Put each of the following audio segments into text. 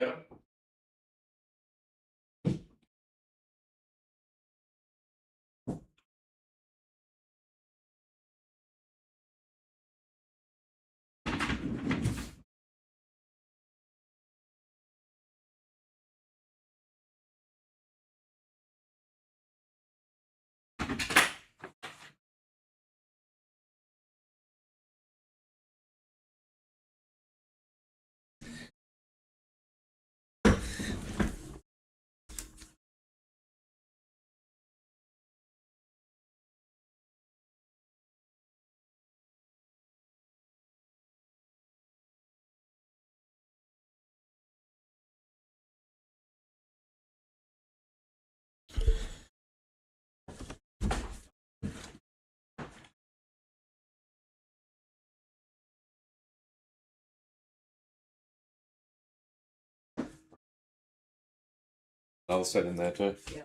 Yeah. I'll set in there too. Yeah.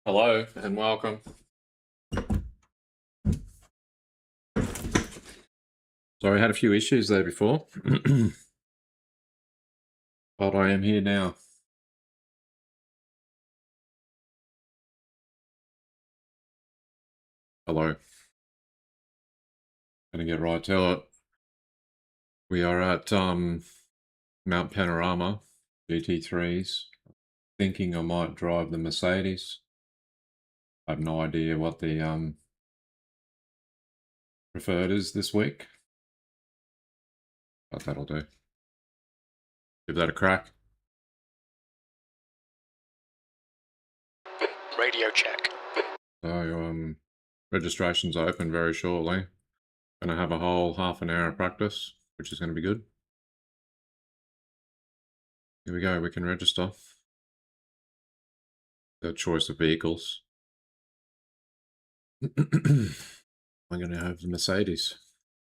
Hello and welcome. Sorry, I had a few issues there before, but I am here now. Hello. Gonna get right to it. We are at Mount Panorama, GT3s. Thinking I might drive the Mercedes. I have no idea what the preferred is this week, but that'll do. Give that a crack. Radio check. So registration's open very shortly. Gonna have a whole half an hour of practice, which is gonna be good. Here we go, we can register. The choice of vehicles. I'm gonna have the Mercedes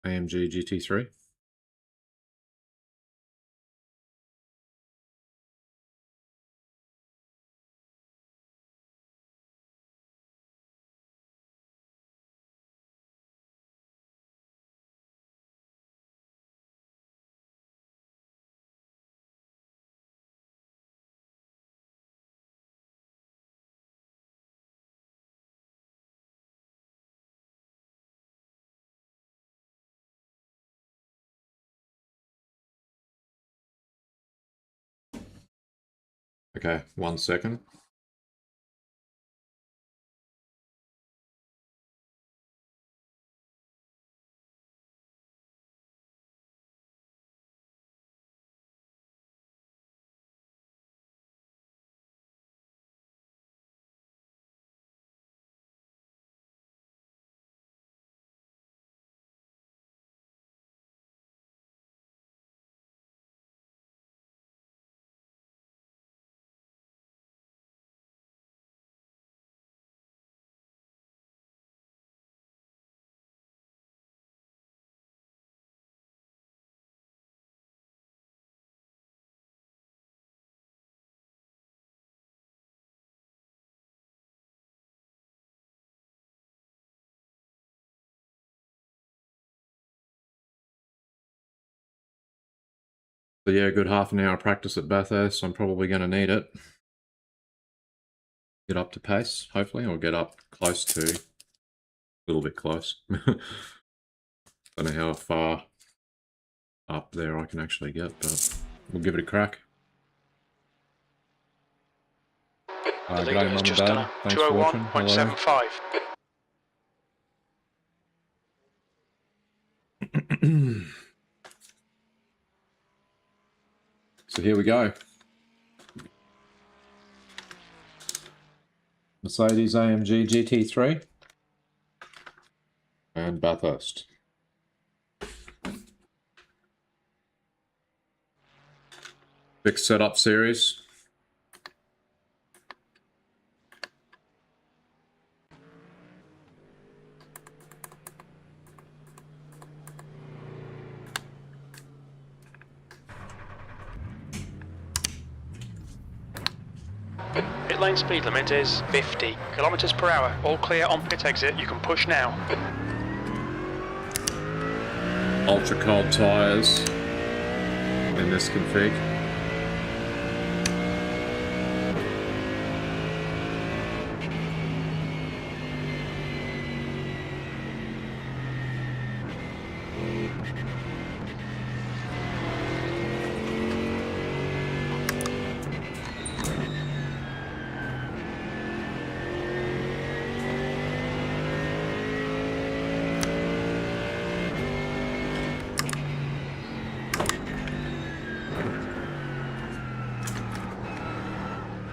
AMG GT3. Okay, 1 second. So yeah, a good half an hour practice at Bathurst. I'm probably going to need it. Get up to pace, hopefully, or get up close to, a little bit close. Don't know how far up there I can actually get, but we'll give it a crack. The G'day, Mum and Dad. Thanks for watching. Hello. 201.75. So here we go. Mercedes AMG GT3 and Bathurst. Fixed setup series. Pit lane speed limit is 50 kilometers per hour. All clear on pit exit. You can push now. Ultra cold tyres in this config.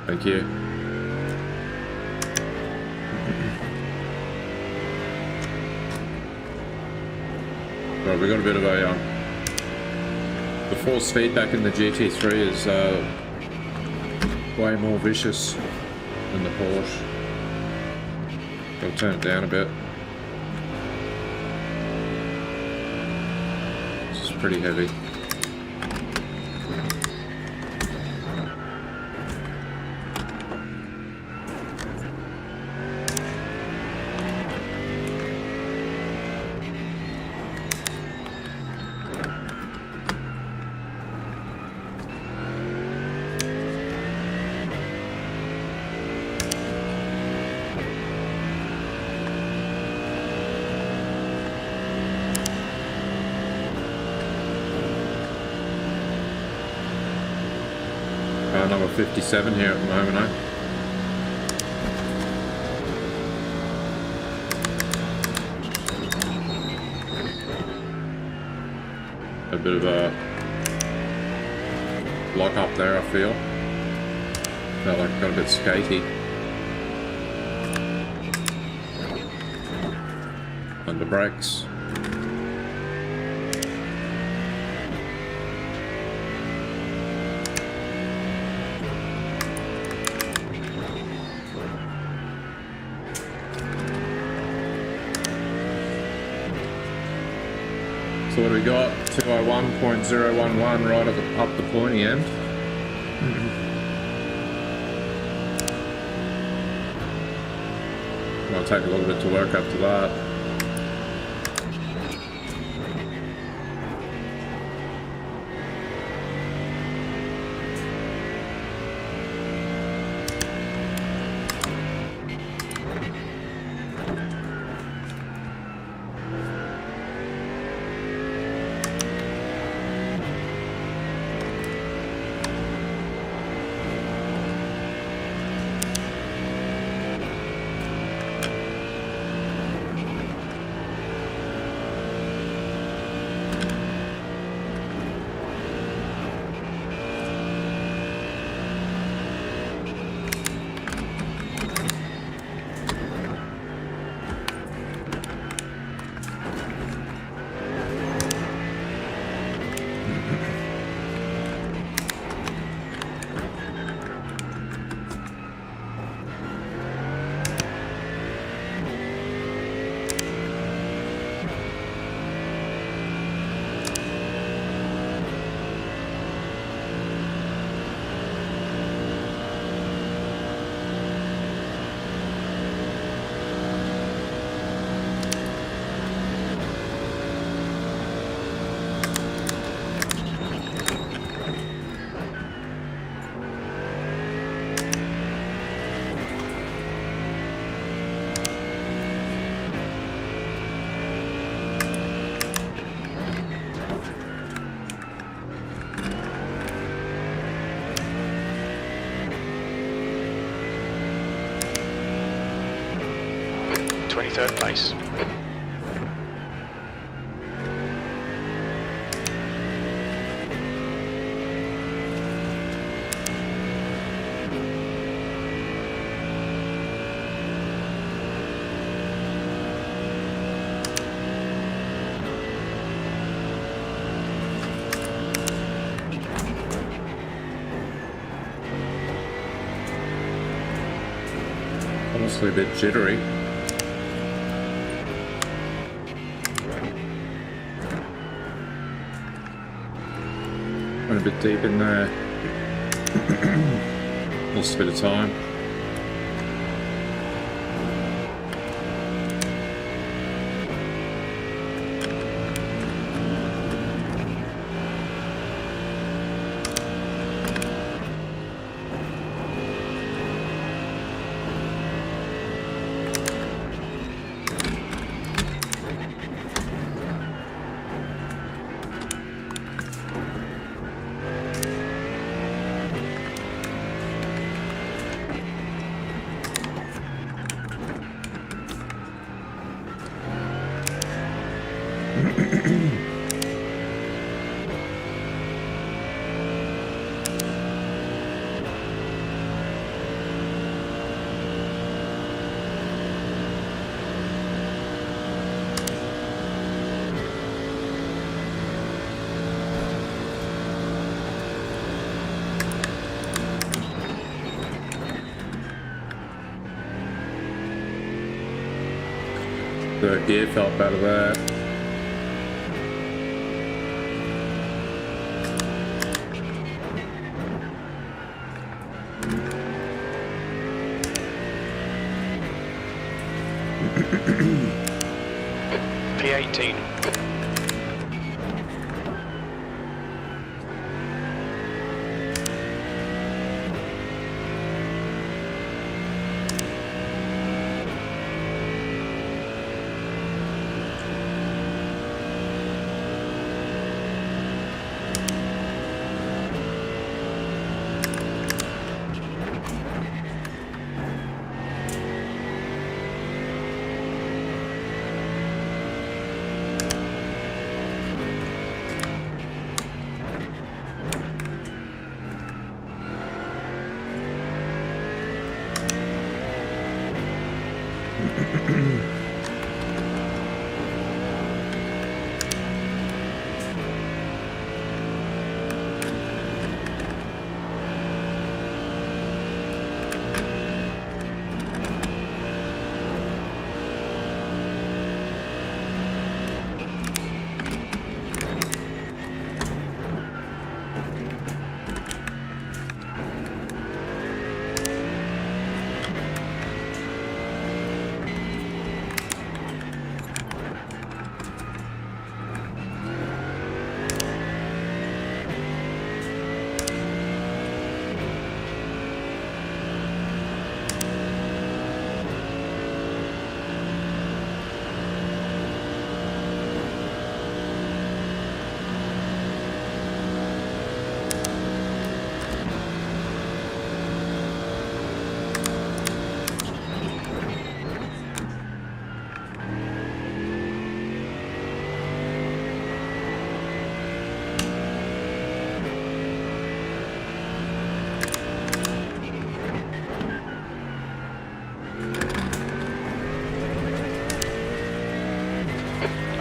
Thank you. Right, we got a bit of a the force feedback in the GT3 is way more vicious than the Porsche. I'll turn it down a bit. This is pretty heavy. Number 57 here at the moment, eh? A bit of a lock up there, I feel. Felt like I got a bit skatey. Under brakes. So what do we got? 201.011 right at the, up the pointy end. It'll take a little bit to work up to that. third place. Honestly, a bit jittery. Went a bit deep in there. Lost a bit of time. The gear felt better there. P18.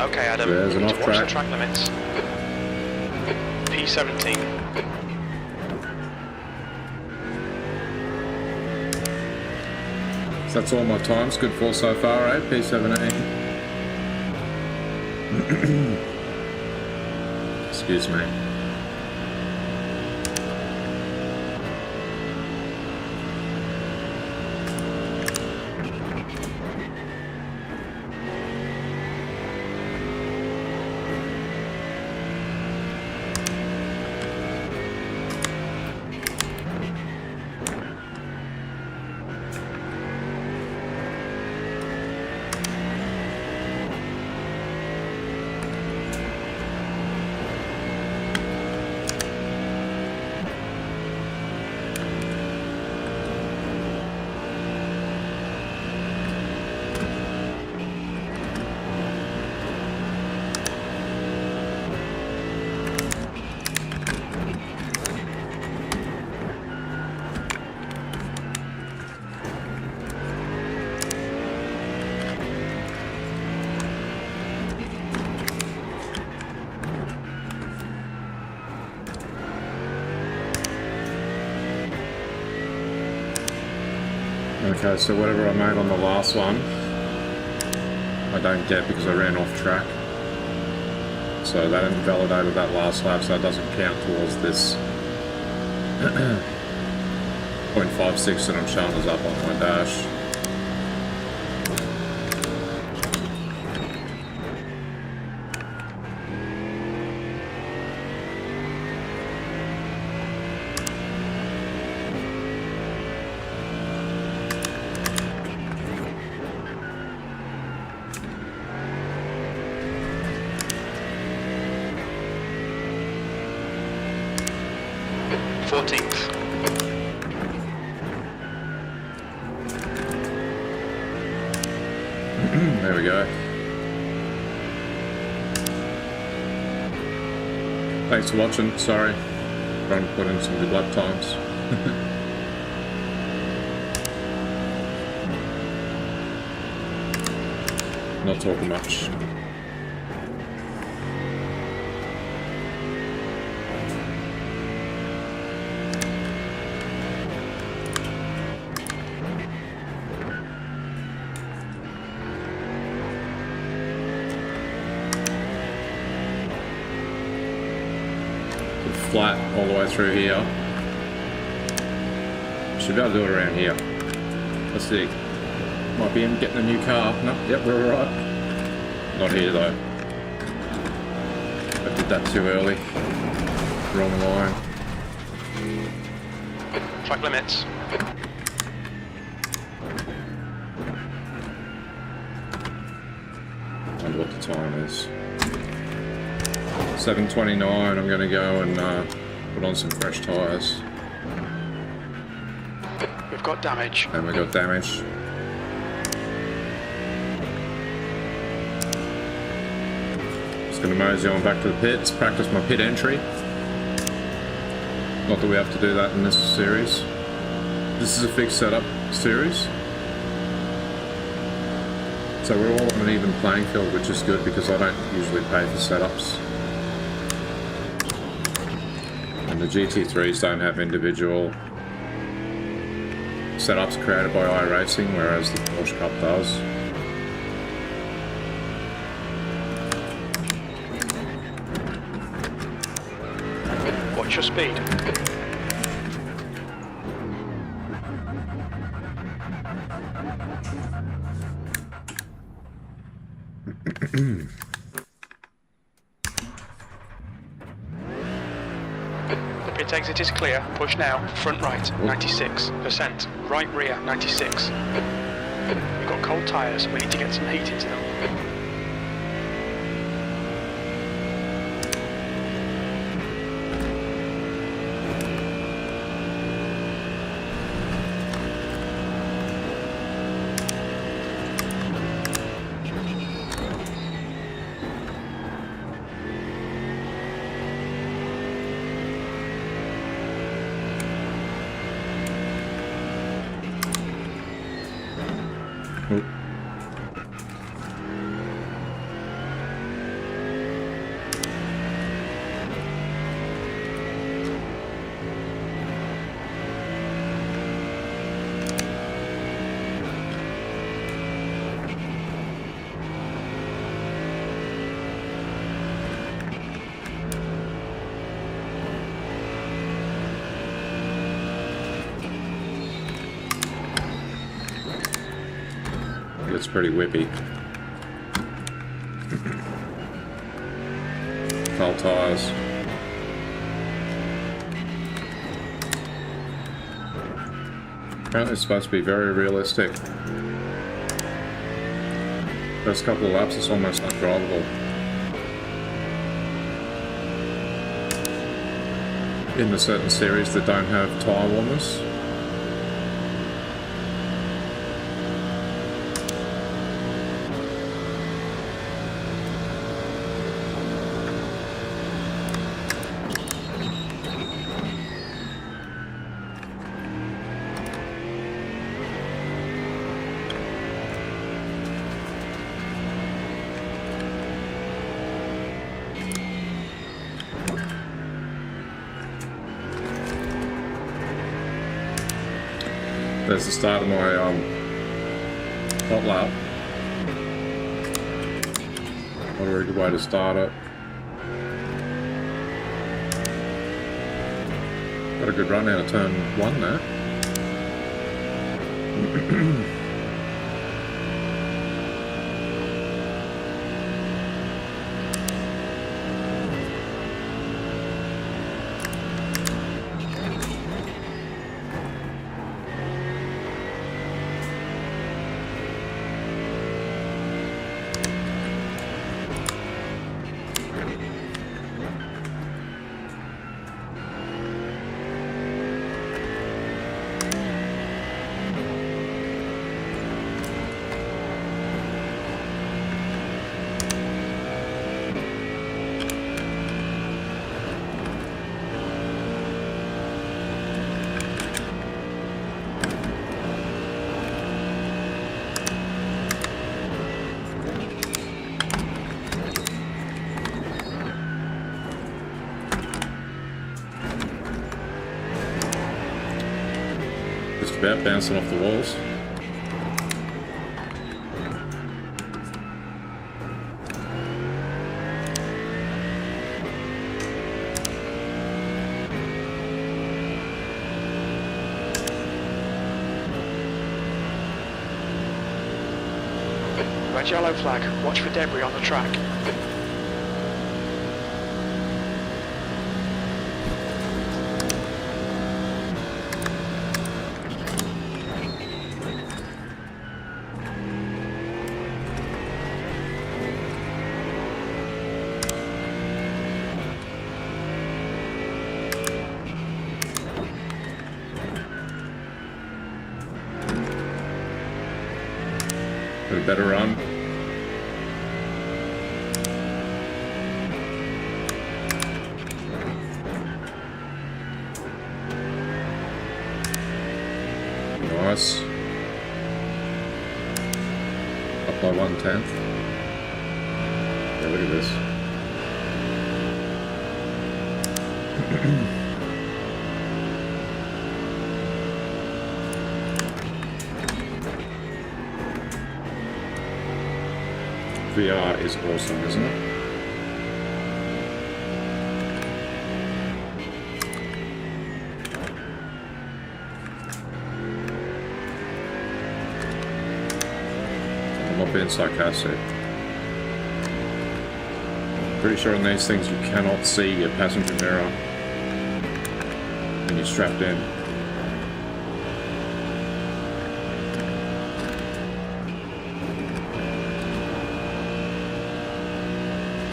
Okay, Adam, There's an watch off track. the track limits. P17. So that's all my times. Good for so far, eh? P17. Excuse me. Okay, so whatever I made on the last one, I don't get because I ran off track. So that invalidated that last lap, so it doesn't count towards this 0.56 that I'm showing us up on my dash. There we go. Thanks for watching. Sorry. Trying to put in some good lap times. Not talking much. Flat all the way through here. Should be able to do it around here. Let's see. Might be in getting a new car. No, yep, we're alright. Not here though. I did that too early. Wrong line. Track limits. I wonder what the time is. 7:29. I'm going to go and put on some fresh tyres. We've got damage. And we got damage. Just going to mosey on back to the pits, practice my pit entry. Not that we have to do that in this series. This is a fixed setup series. So we're all on an even playing field, which is good because I don't usually pay for setups. And the GT3s don't have individual setups created by iRacing, whereas the Porsche Cup does. Watch your speed. The pit exit is clear. Push now. Front right, 96%. Right rear, 96. We've got cold tyres. We need to get some heat into them. It's pretty whippy. Cold tyres. Apparently it's supposed to be very realistic. First couple of laps it's almost undrivable. In the certain series that don't have tyre warmers. There's the start of my hot lap. Not a very good way to start it. Got a good run out of turn 1 there. Just about bouncing off the walls. Red yellow flag, watch for debris on the track. Got a better run. Nice. Up by 1/10. Yeah, look at this. VR is awesome, isn't it? I'm not being sarcastic. Pretty sure on these things you cannot see your passenger mirror when you're strapped in.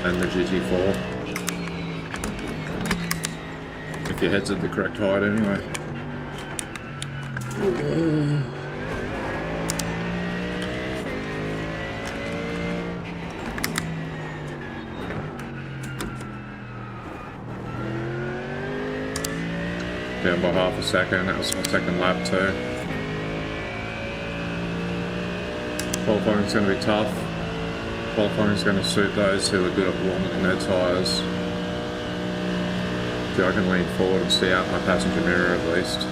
And the GT4. If your head's at the correct height anyway. Down by half a second, that was my second lap too. Qualifying's going to be tough. Qualifying is going to suit those who are good at warming their tyres. So I can lean forward and see out my passenger mirror at least.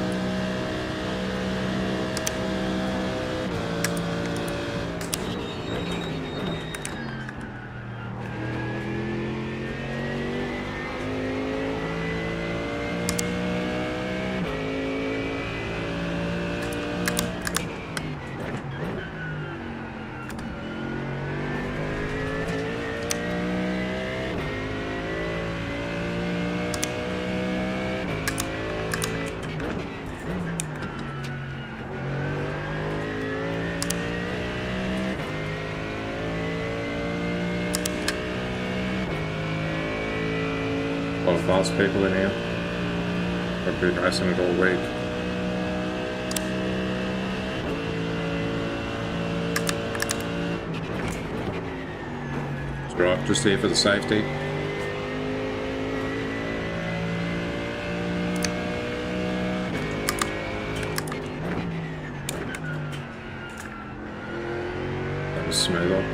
A lot of fast people in here. I've been racing it all week. It's right, just here for the safety. That was smoother.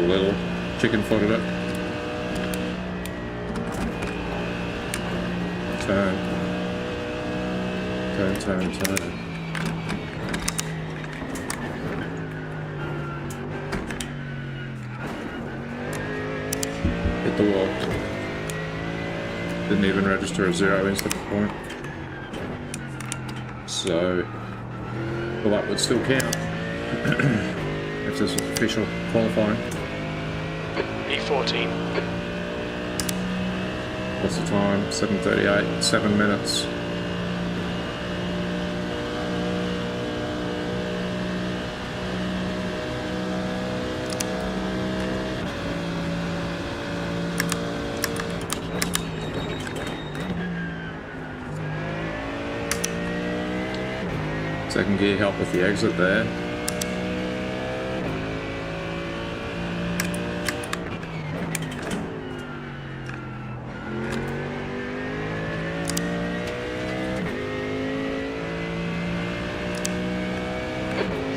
little. Chicken footed it. Turn. Turn, turn, turn. Hit the wall. Didn't even register a 0 instant point. So, well, that would still count. If this was official qualifying. E14. What's the time? 7:38, 7 minutes. Second gear helped with the exit there.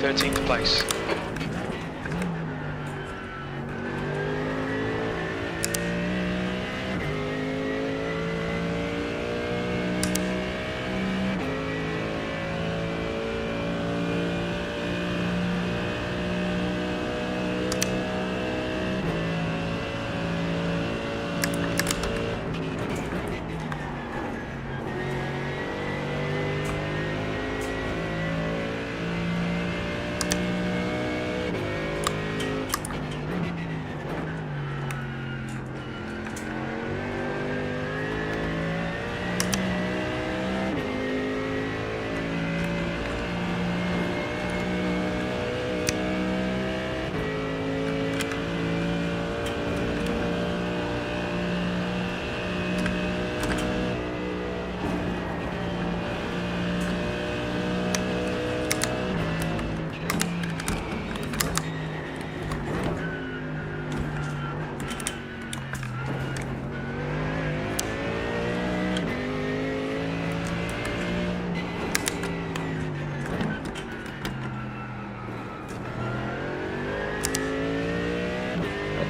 Thirteenth place.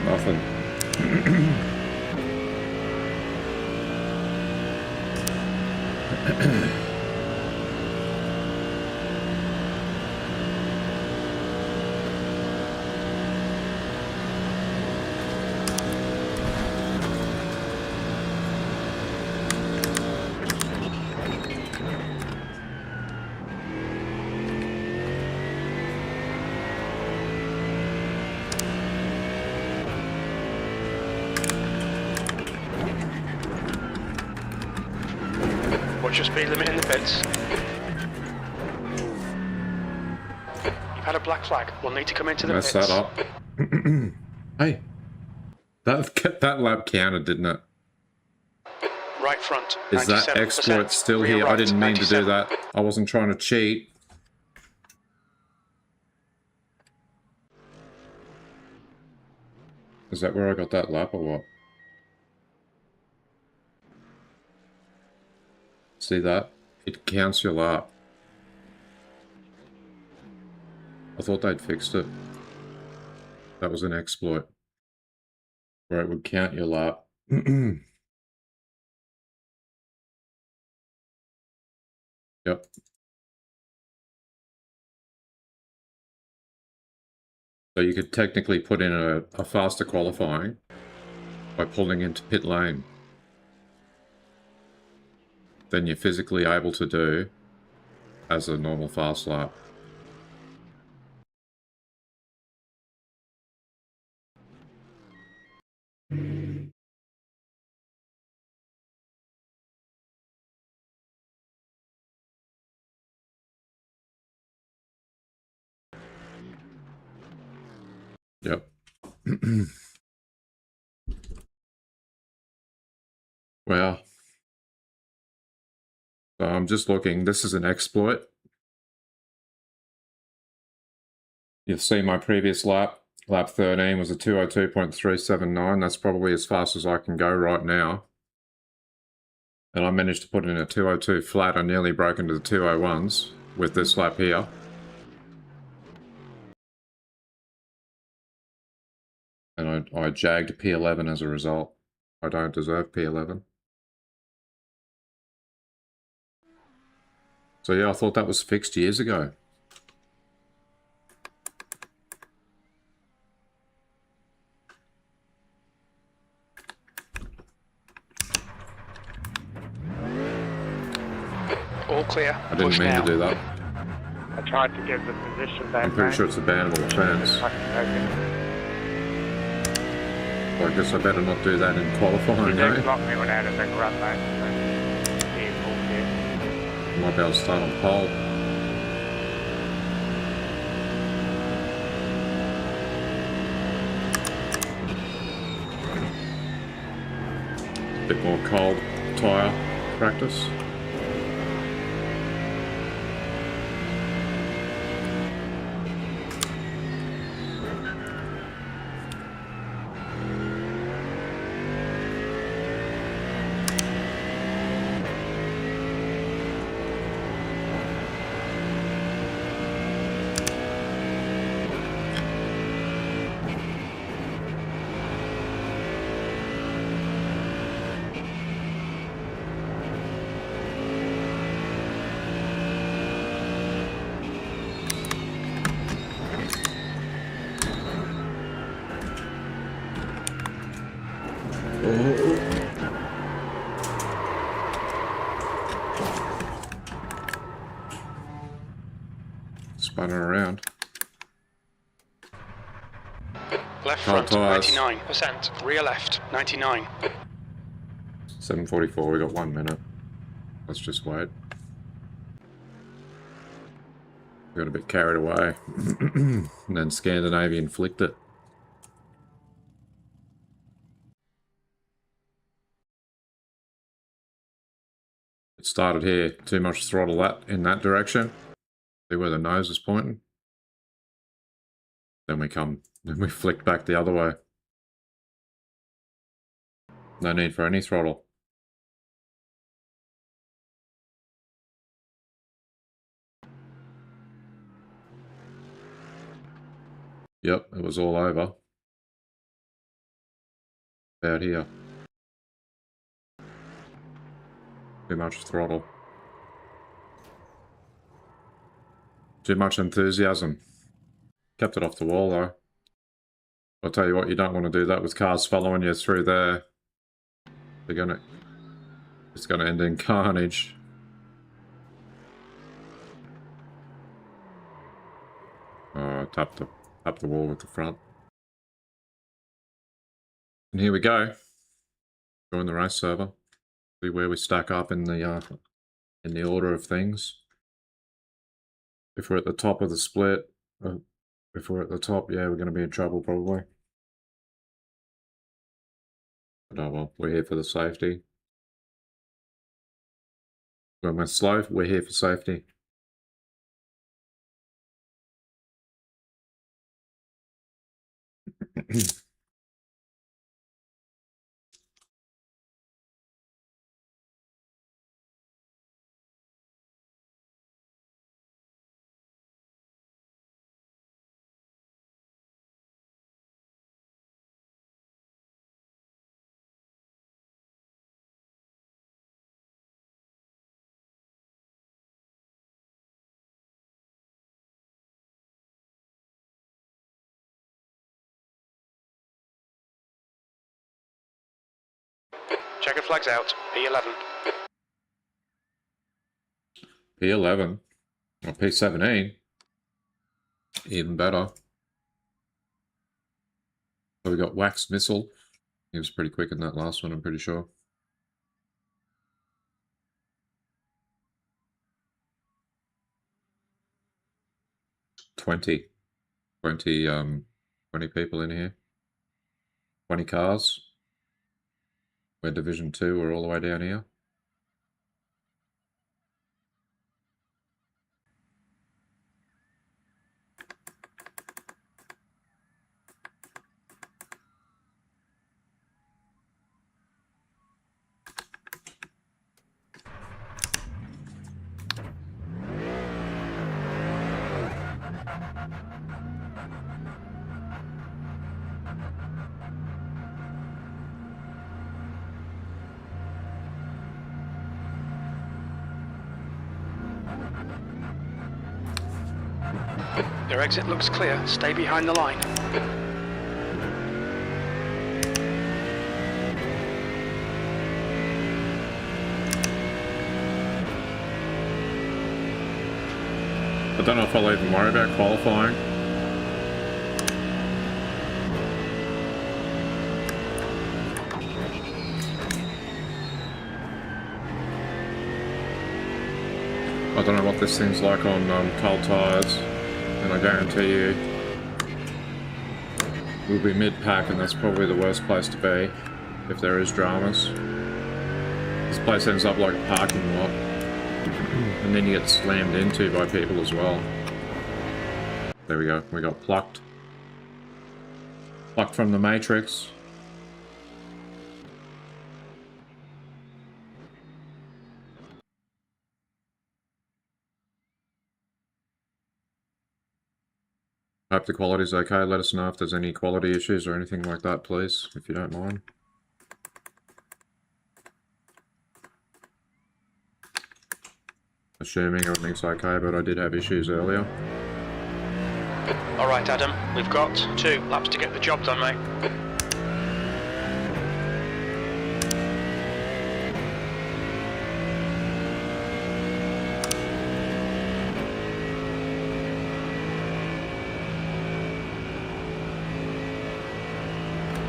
Nothing. What's your speed limit in the pits? You've had a black flag. We'll need to come into the Mess pits. that up. Hey, that lap counted, didn't it? Right front. Is that 97%. exploit still Rear here? I right, didn't mean to do 97. that. I wasn't trying to cheat. Is that where I got that lap or what? See that? It counts your lap. I thought they'd fixed it. That was an exploit. Where it would count your lap. Yep. So you could technically put in a faster qualifying by pulling into pit lane than you're physically able to do as a normal fast lap. Yep. Well, so I'm just looking. This is an exploit. You'll see my previous lap. Lap 13 was a 202.379. That's probably as fast as I can go right now. And I managed to put in a 202 flat. I nearly broke into the 201s with this lap here. I jagged P11 as a result. I don't deserve P11. So yeah, I thought that was fixed years ago. All clear. I didn't Push mean now. to do that. I tried to give the position back. I'm pretty sure it's a bannable offence. So I guess I better not do that in qualifying, They eh? blocked me when I had a big run back. Might be able to start on pole. Bit more cold tyre practice. Spinning around. Left Hard front, tyres. 99%. Rear left, 99. 7:44, we got 1 minute. Let's just wait. We got a bit carried away. And then Scandinavian flicked it. It started here. Too much throttle that in that direction. See where the nose is pointing? Then we flicked back the other way. No need for any throttle. Yep, it was all over. About here. Too much throttle. Too much enthusiasm. Kept it off the wall though. I'll tell you what, you don't want to do that with cars following you through there. It's gonna end in carnage. Oh, tap the wall with the front. And here we go. Join the race server. See where we stack up in the order of things. If we're at the top of the split, if we're at the top, yeah, we're going to be in trouble probably. But oh well, we're here for the safety. When we're slow, we're here for safety. Checker flags out, P11. P11 or P17, even better. So we got Wax Missile. He was pretty quick in that last one, I'm pretty sure. Twenty people in here. 20 cars. We're Division 2, we're all the way down here. Your exit looks clear. Stay behind the line. I don't know if I'll even worry about qualifying. I don't know what this thing's like on cold tyres, and I guarantee you we'll be mid-pack, and that's probably the worst place to be if there is dramas. This place ends up like a parking lot, and then you get slammed into by people as well. There we go, we got plucked. Plucked from the Matrix. Hope the quality's okay. Let us know if there's any quality issues or anything like that, please, if you don't mind. Assuming everything's okay, but I did have issues earlier. Alright, Adam, we've got 2 laps to get the job done, mate.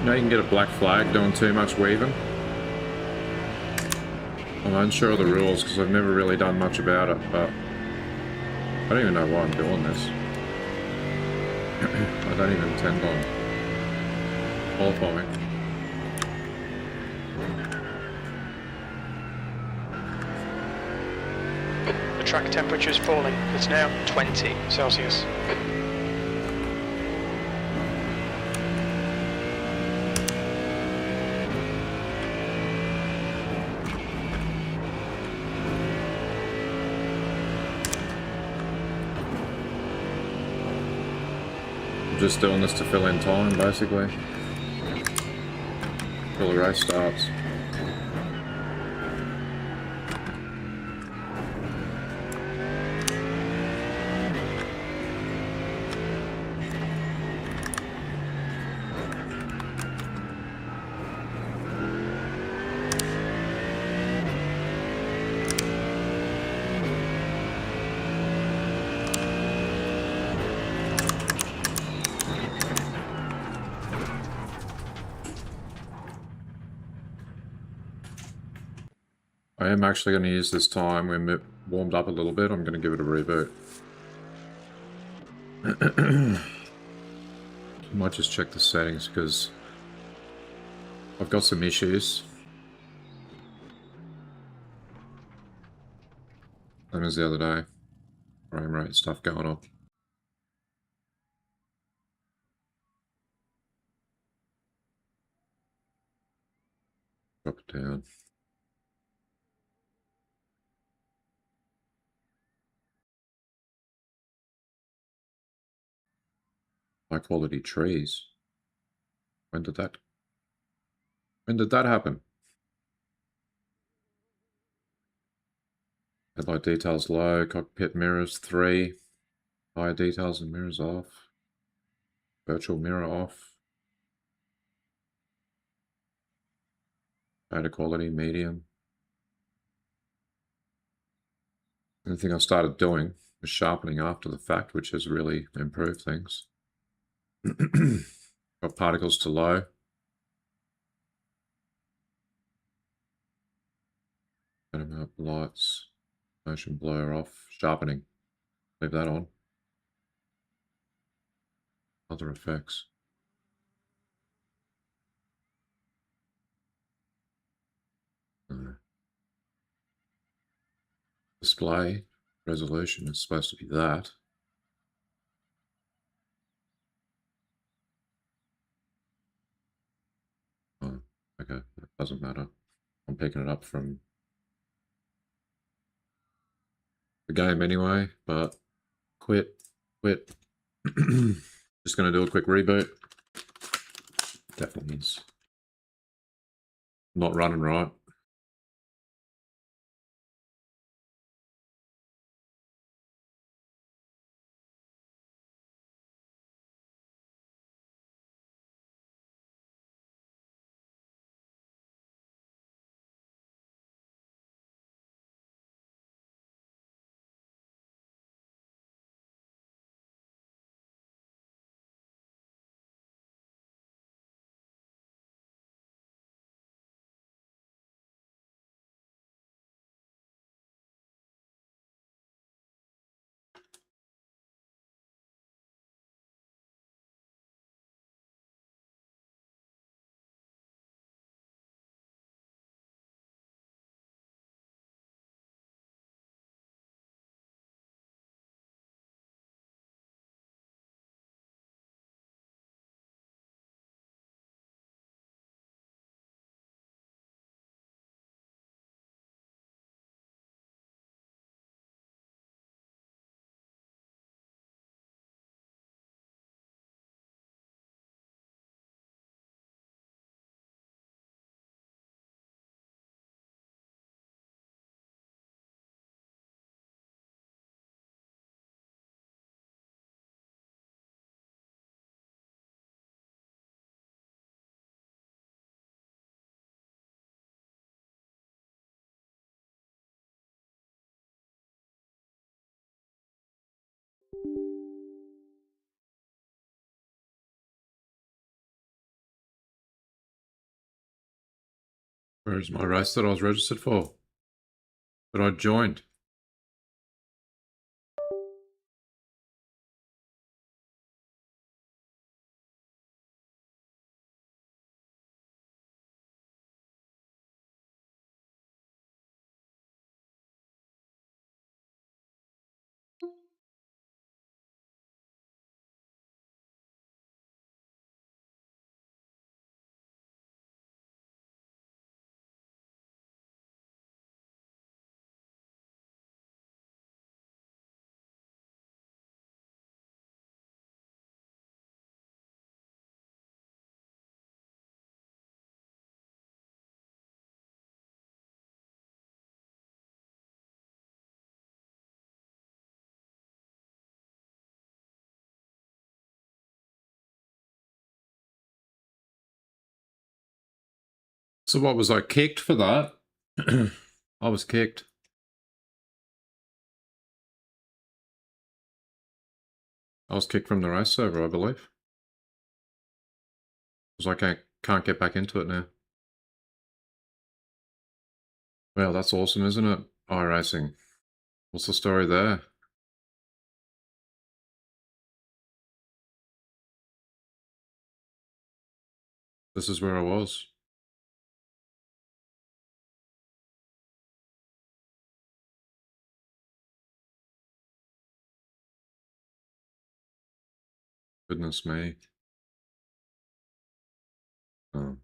You know you can get a black flag doing too much weaving. I'm unsure of the rules because I've never really done much about it, but I don't even know why I'm doing this. I don't even intend on qualifying. The track temperature is falling. It's now 20 Celsius. Just doing this to fill in time, basically, till the race starts. I am actually going to use this time when it warmed up a little bit. I'm going to give it a reboot. I might just check the settings because I've got some issues. Same as the other day. Frame rate stuff going on. Drop it down. High quality trees. When did that happen? Headlight details low, cockpit mirrors 3, higher details and mirrors off, virtual mirror off, data quality medium. The thing I started doing was sharpening after the fact, which has really improved things. Got particles to low. Phantom up lights, motion blur off, sharpening. Leave that on. Other effects. Display resolution is supposed to be that. Oh, okay, that doesn't matter. I'm picking it up from the game anyway, but quit. Just gonna do a quick reboot. Definitely is not running right. Where's my race that I was registered for? That I joined? So what was I kicked for that? I was kicked. I was kicked from the race server, I believe. Because I can't get back into it now. Well, that's awesome, isn't it? iRacing. What's the story there? This is where I was. Goodness me. Oh.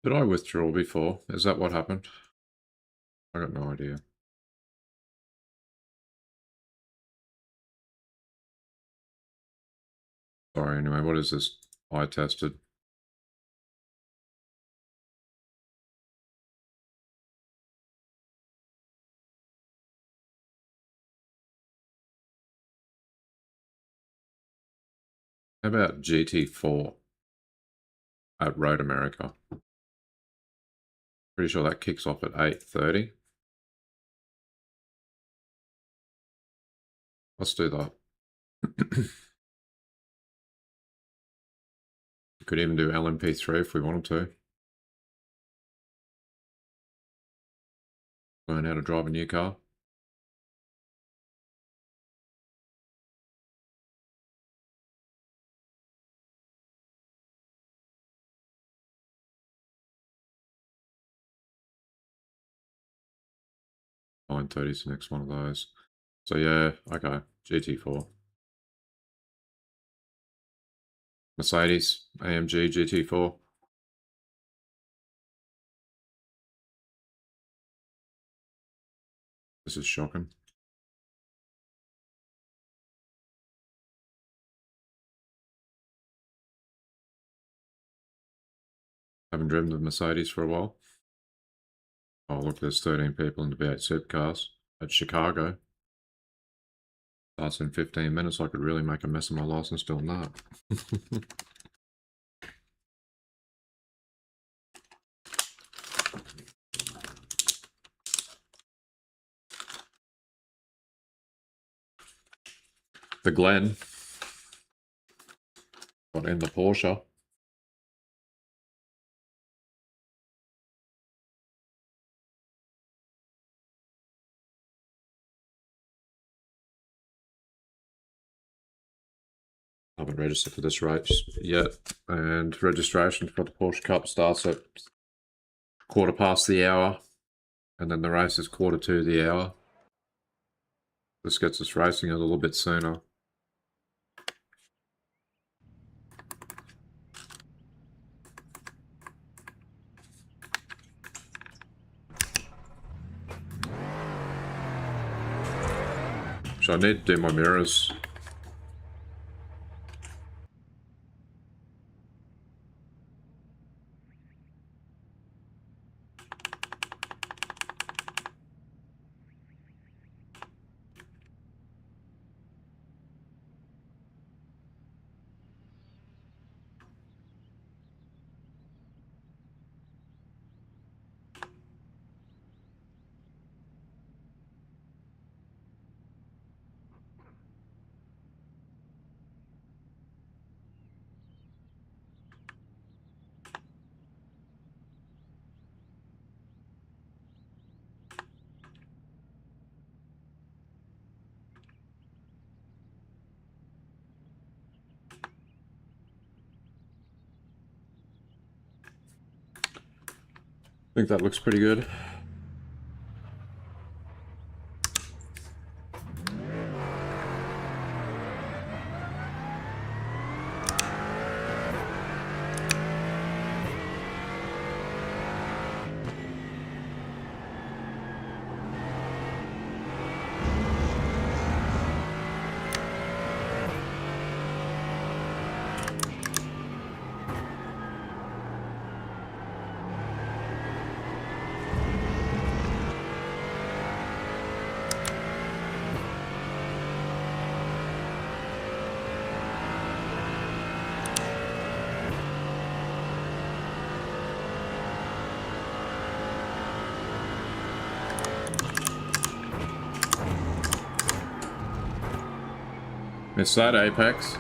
Did I withdraw before? Is that what happened? I got no idea. Sorry, anyway, what is this? I tested. How about GT4 at Road America? Pretty sure that kicks off at 8:30. Let's do that. We could even do LMP3 if we wanted to. Learn how to drive a new car. Nine 30 is the next one of those. So yeah, okay. GT4. Mercedes, AMG, GT4. This is shocking. Haven't driven the Mercedes for a while. Oh, look, there's 13 people in the V8 supercars at Chicago. Starts in 15 minutes. I could really make a mess of my license doing that. The Glen got in the Porsche. haven't registered for this race yet, and registration for the Porsche Cup starts at 1/4 and then the race is 1/4 This gets us racing a little bit sooner. So I need to do my mirrors. I think that looks pretty good. Missed that apex.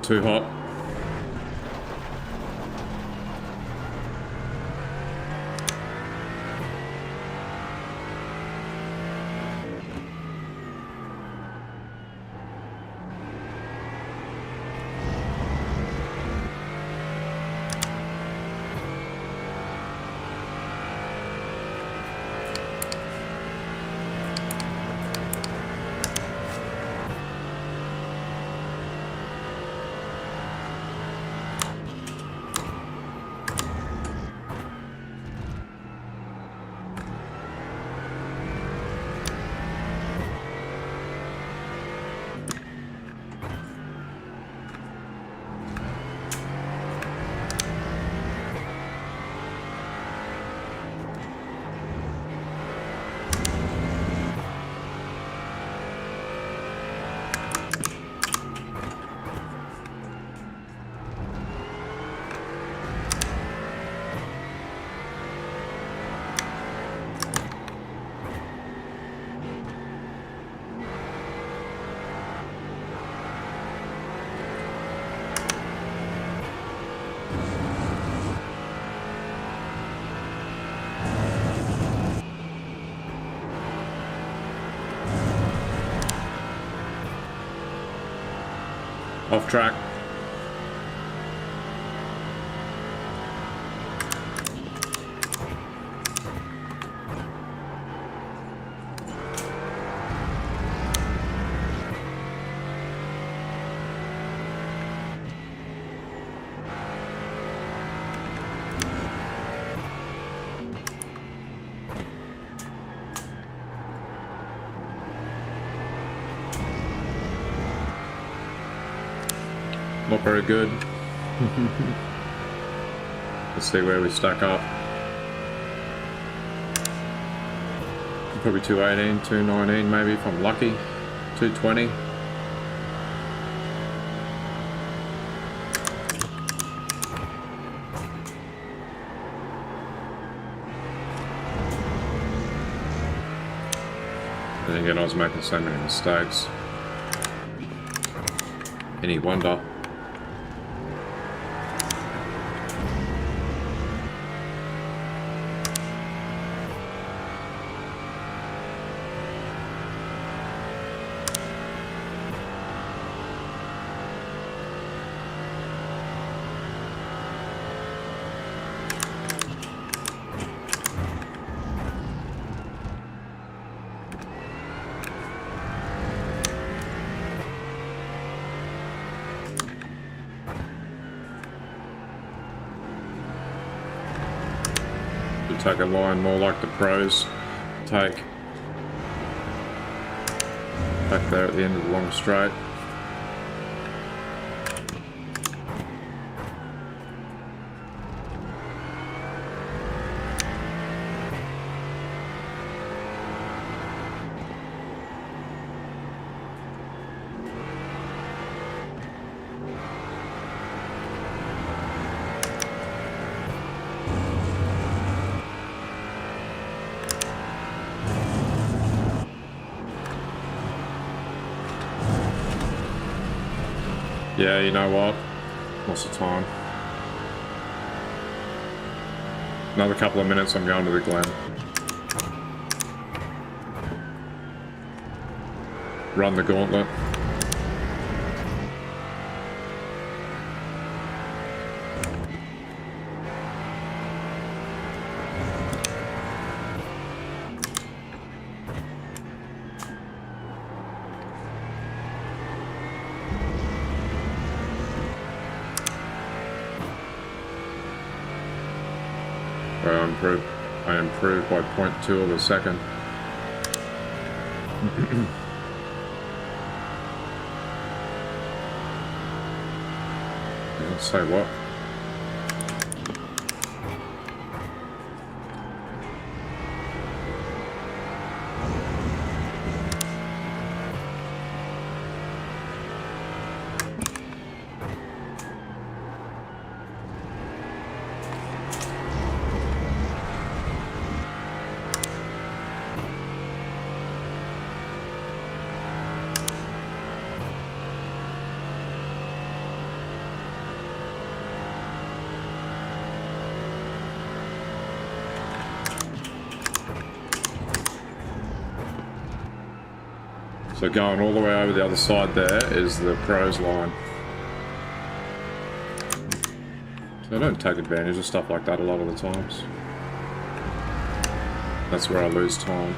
Too hot. Off track. Not very good. Let's see where we stack up. Probably 218, 219 maybe if I'm lucky. 220. And again, I was making so many mistakes. Any wonder? Take a line more like the pros take. Back there at the end of the long straight. Yeah, you know what? Lots of time. Another couple of minutes, I'm going to the Glen. Run the gauntlet. I improved by 0.2 of a second. Yeah, say what? So going all the way over the other side there is the pros line. So I don't take advantage of stuff like that a lot of the times. That's where I lose time.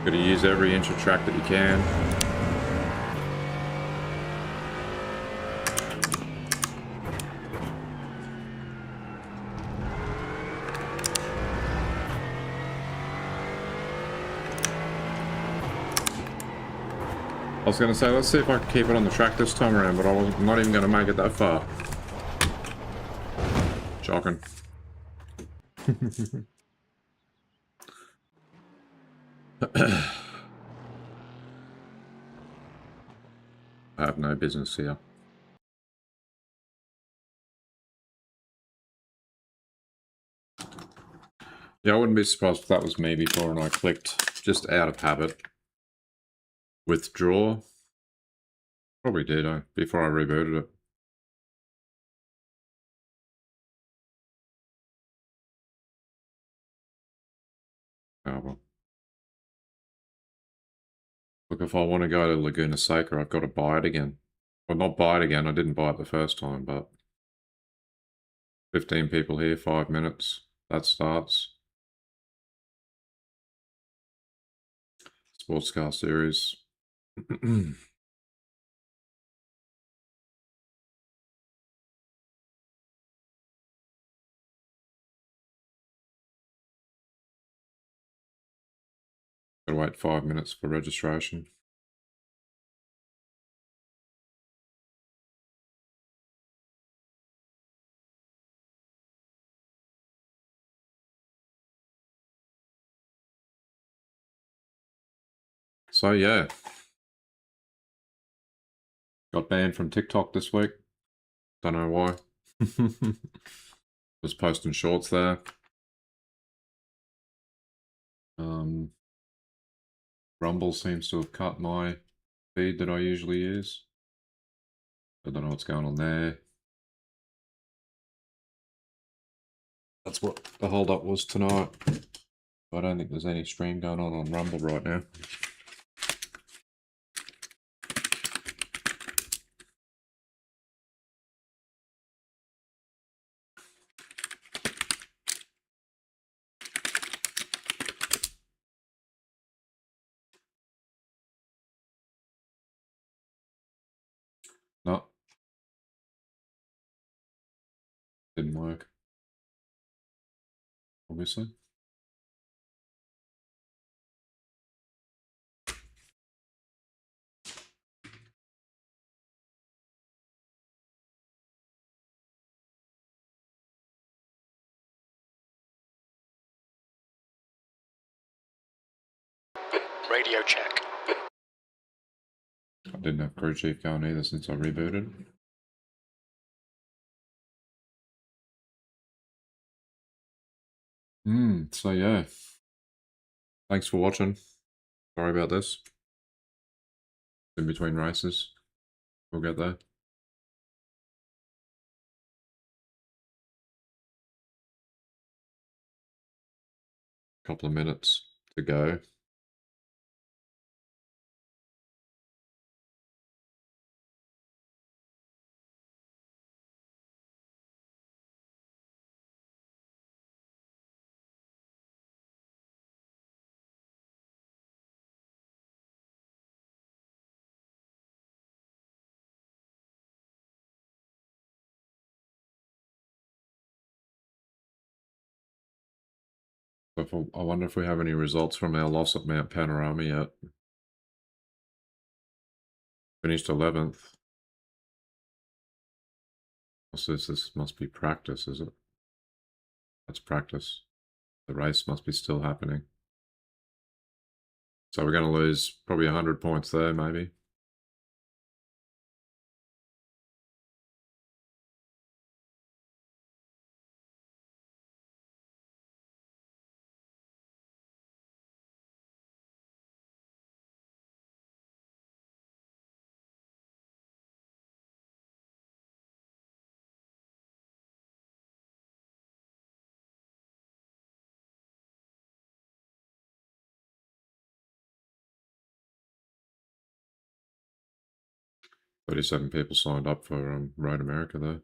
Gotta use every inch of track that you can. I was going to say, let's see if I can keep it on the track this time around, but I'm not even going to make it that far. Shocking. I have no business here. Yeah, I wouldn't be surprised if that was me before and I clicked, just out of habit, withdraw. Probably did, before I rebooted it. Oh well. Look, if I want to go to Laguna Seca, I've got to buy it again. Well, not buy it again. I didn't buy it the first time, but 15 people here, 5 minutes. That starts. Sports car series. Gotta wait 5 minutes for registration. So yeah, got banned from TikTok this week. Don't know why. Was posting shorts there. Rumble seems to have cut my feed that I usually use. I don't know what's going on there. That's what the hold-up was tonight. I don't think there's any stream going on Rumble right now. No. Didn't work. Obviously. Radio check. I didn't have crew chief going either since I rebooted. So yeah. Thanks for watching. Sorry about this. In between races. We'll get there. Couple of minutes to go. I wonder if we have any results from our loss at Mount Panorama yet. Finished 11th. What's this? This must be practice, is it? That's practice. The race must be still happening. So we're going to lose probably 100 points there, maybe. "37 people signed up for Road America, though.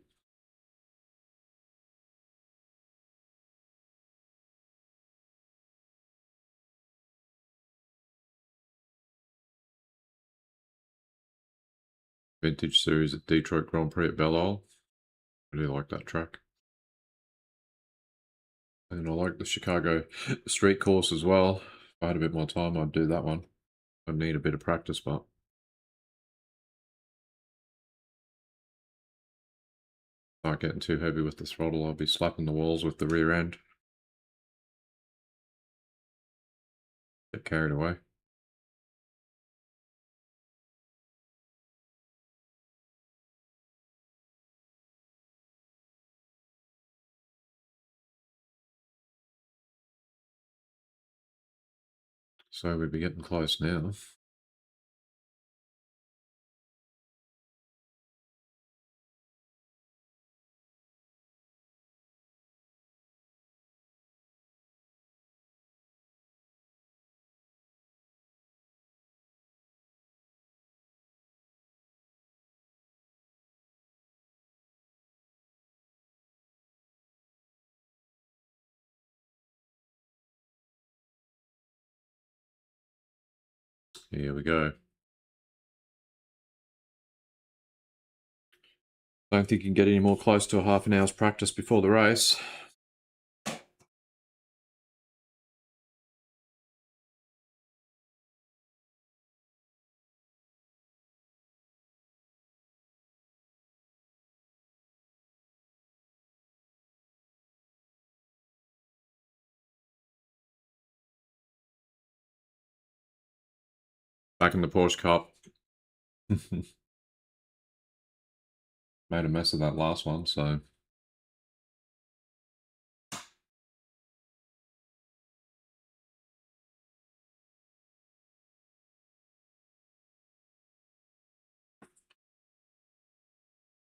Vintage Series at Detroit Grand Prix at Belle Isle. Really like that track. And I like the Chicago street course as well. If I had a bit more time, I'd do that one. I'd need a bit of practice, but not getting too heavy with the throttle. I'll be slapping the walls with the rear end. Get carried away. So we'd be getting close now. Here we go. Don't think you can get any more close to a half an hour's practice before the race. Back in the Porsche Cup. Made a mess of that last one, so.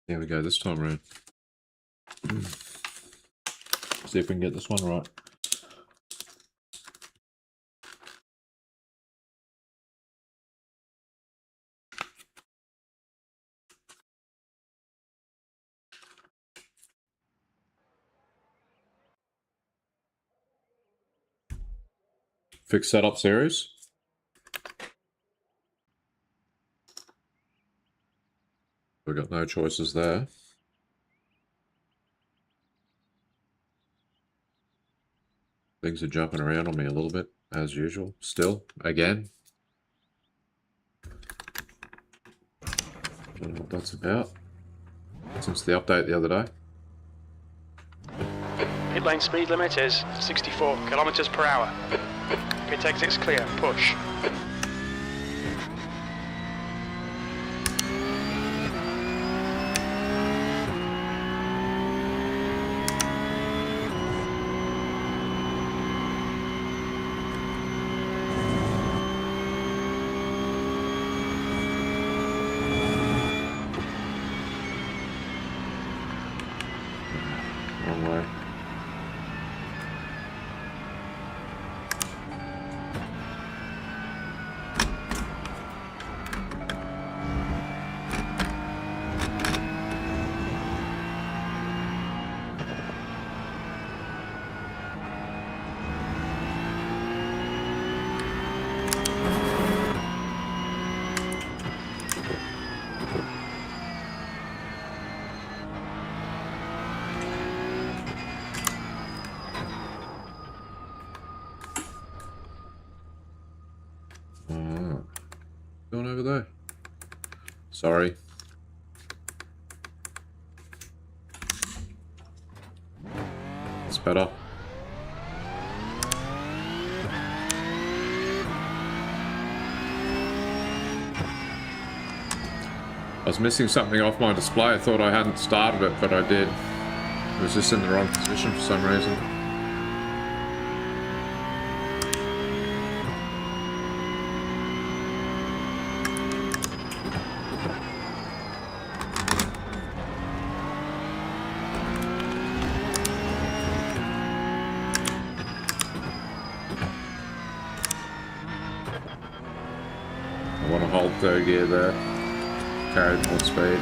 There we go, this time around. See if we can get this one right. Fixed setup series. We've got no choices there. Things are jumping around on me a little bit, as usual. Still, again. Don't know what that's about. Since the update the other day. Pit lane speed limit is 64 kilometers per hour. Pit exit's clear. Push. Wrong way. Going over there. Sorry. It's better. I was missing something off my display. I thought I hadn't started it, but I did. It was just in the wrong position for some reason. I want to hold third gear there. Carry more speed.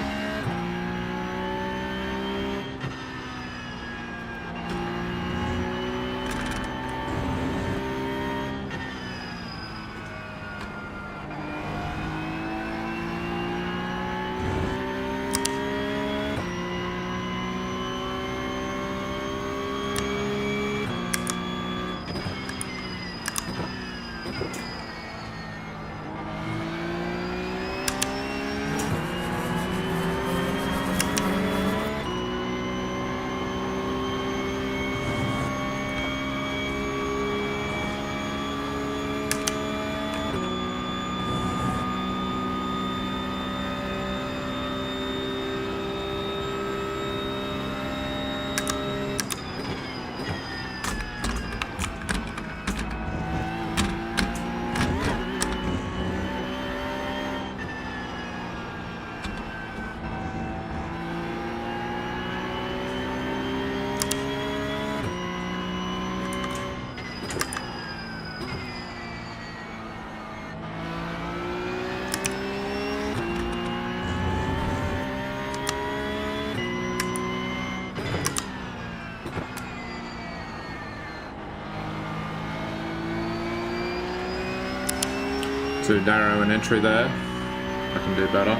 Too narrow an entry there. I can do better.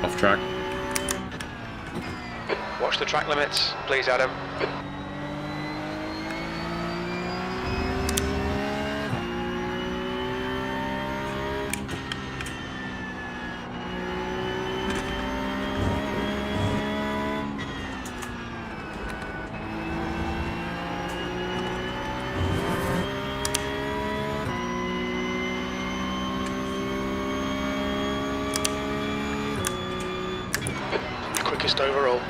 Off track. Watch the track limits, please, Adam. Quickest overall.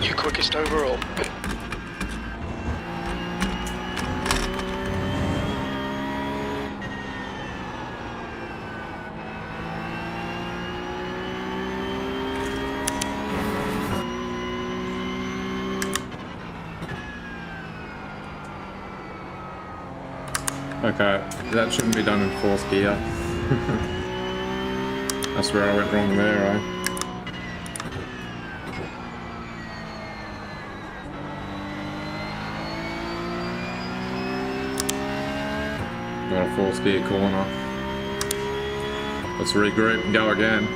Your quickest overall. Okay, that shouldn't be done in 4th gear. That's where I went wrong there, eh? Got a 4th gear corner. Let's regroup and go again.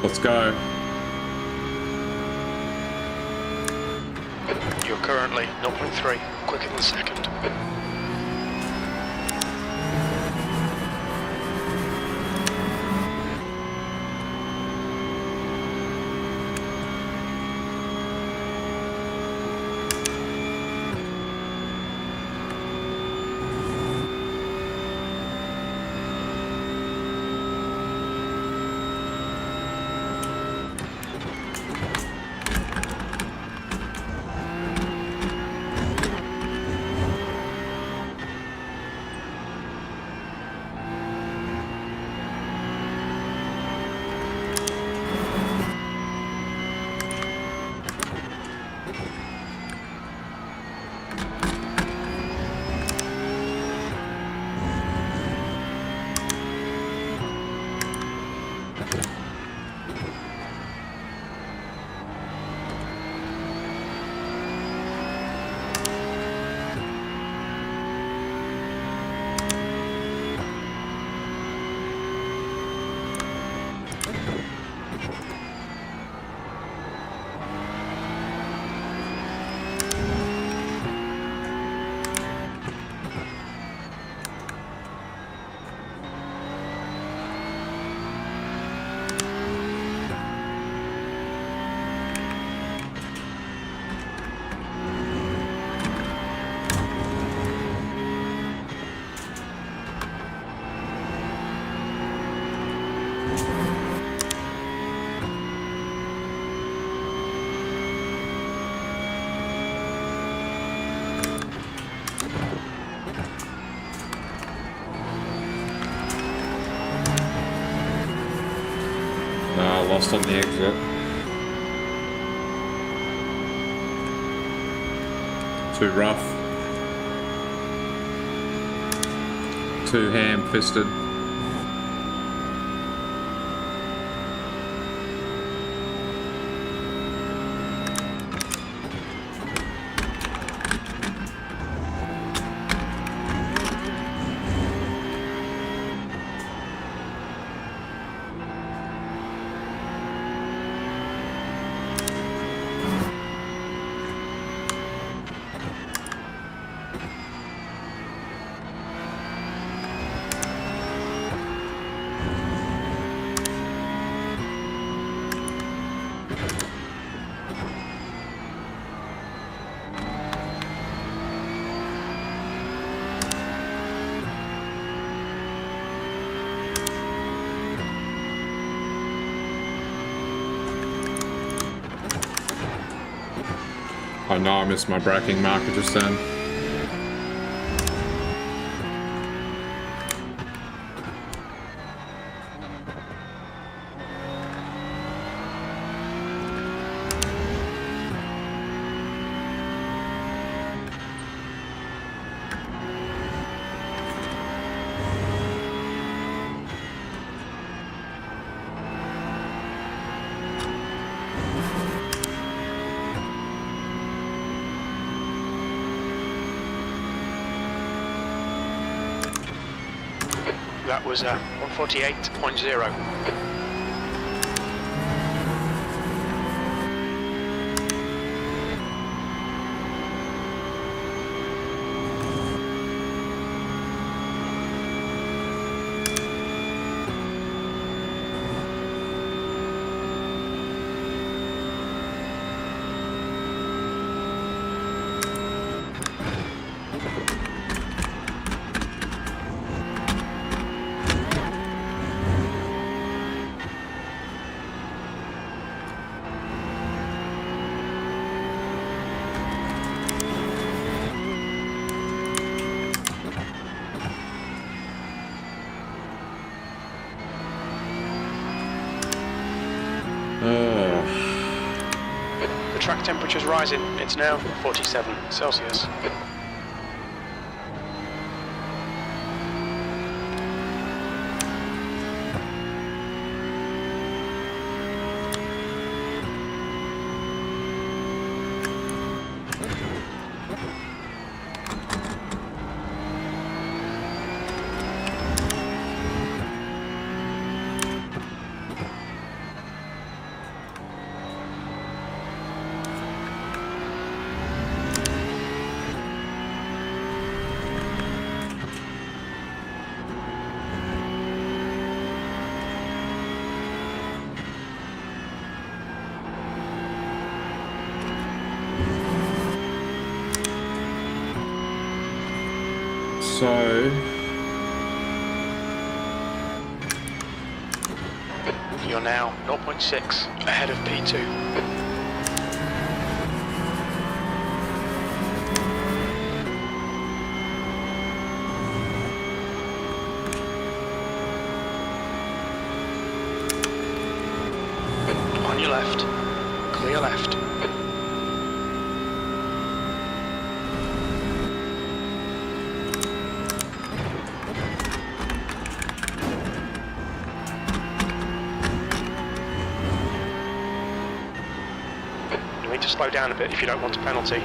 Let's go. You're currently 0.3, quicker than second. lost on the exit. Too rough. Too ham-fisted. I know I missed my braking marker just then. That was 148.0. The track temperature's rising. It's now 47 Celsius. So You're now 0.6 ahead of P2. On your left. Clear left. You need to slow down a bit if you don't want a penalty.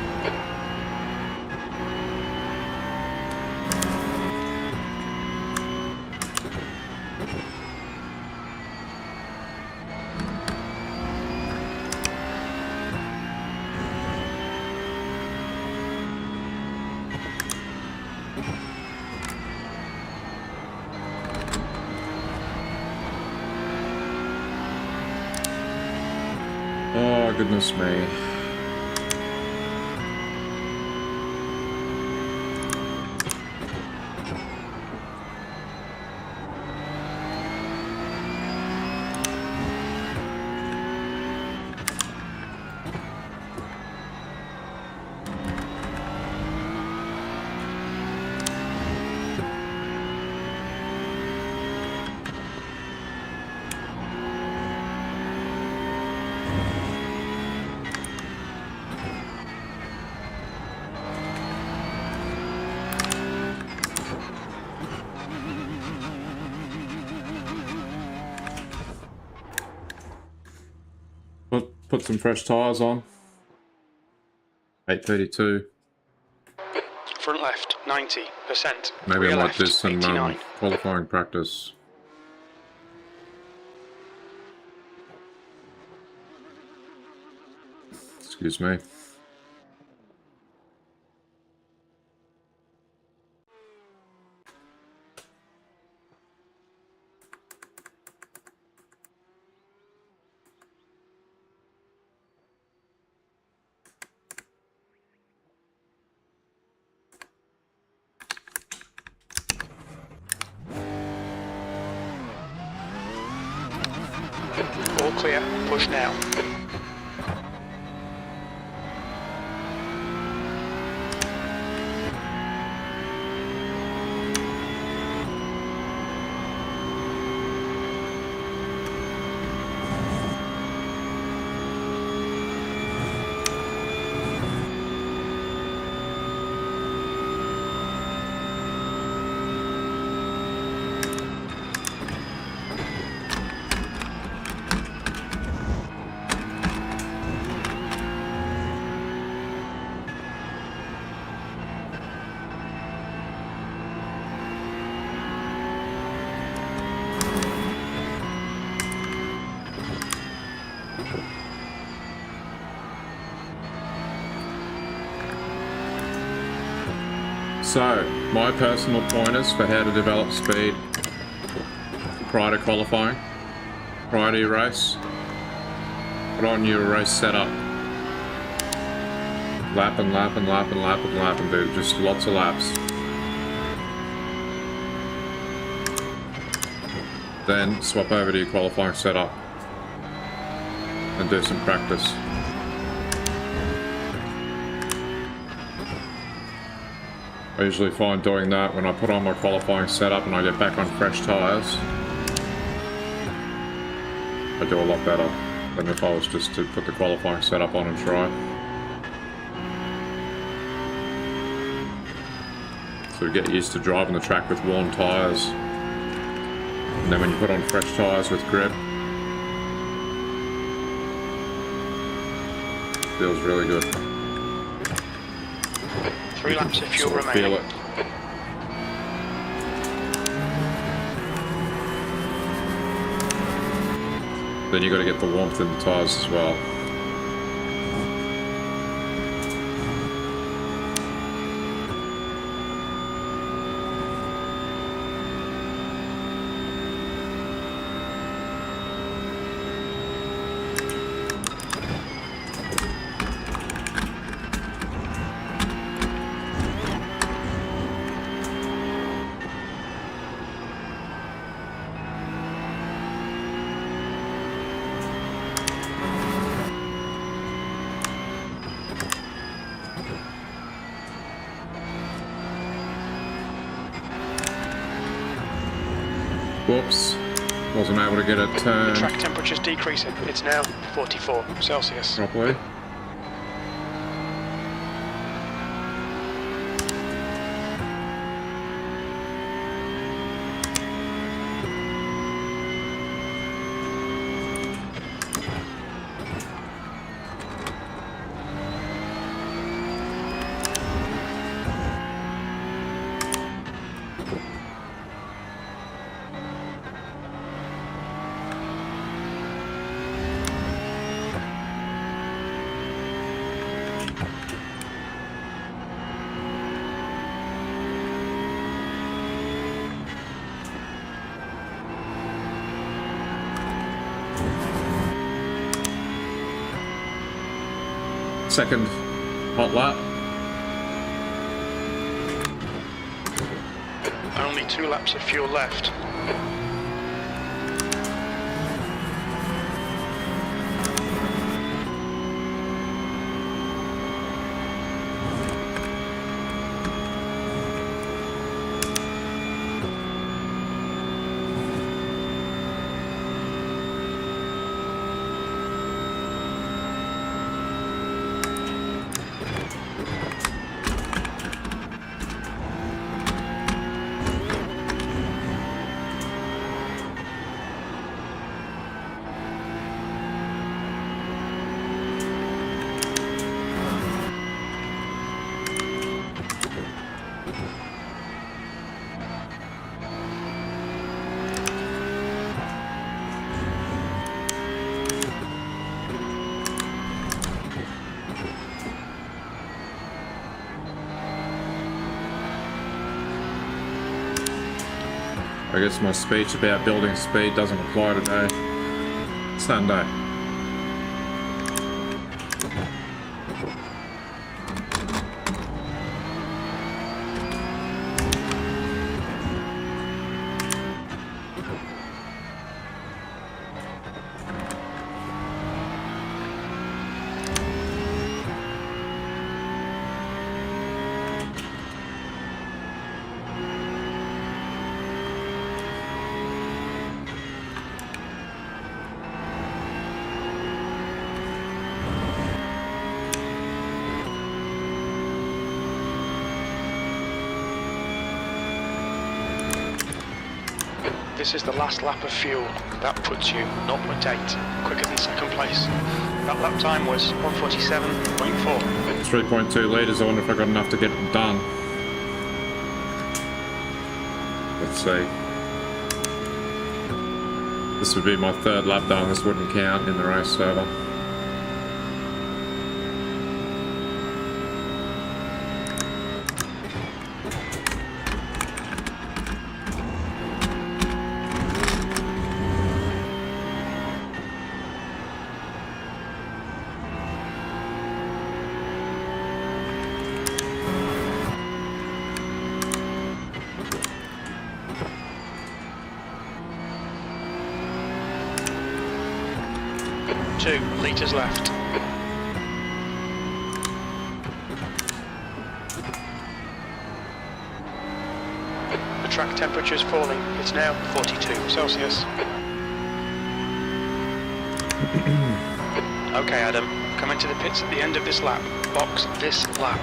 oh goodness me. put some fresh tyres on. 832. Front left, 90%. Maybe Rear I might left, do some 89. qualifying practice. Excuse me. All clear, push now. So, my personal pointers for how to develop speed prior to qualifying, prior to your race. Put on your race setup. Lap and lap and lap and lap and lap and do just lots of laps. Then swap over to your qualifying setup and do some practice. I usually find doing that when I put on my qualifying setup and I get back on fresh tyres, I do a lot better than if I was just to put the qualifying setup on and try. So get used to driving the track with worn tyres, and then when you put on fresh tyres with grip, it feels really good. 3 laps of fuel Sort of remaining. feel it. Then you got to get the warmth in the tyres as well. Whoops, wasn't able to get it turned Track temperature's decreasing. It's now 44 Celsius. properly. Second hot lap. Only 2 laps of fuel left. I guess my speech about building speed doesn't apply today. Sunday. This is the last lap of fuel. That puts you 0.8 quicker than second place. That lap time was 1:47.4. 3.2 litres. I wonder if I got enough to get it done. Let's see. This would be my third lap done. This wouldn't count in the race server. Two litres left. The track temperature is falling. It's now 42 Celsius. Okay, Adam, come into the pits at the end of this lap. Box this lap.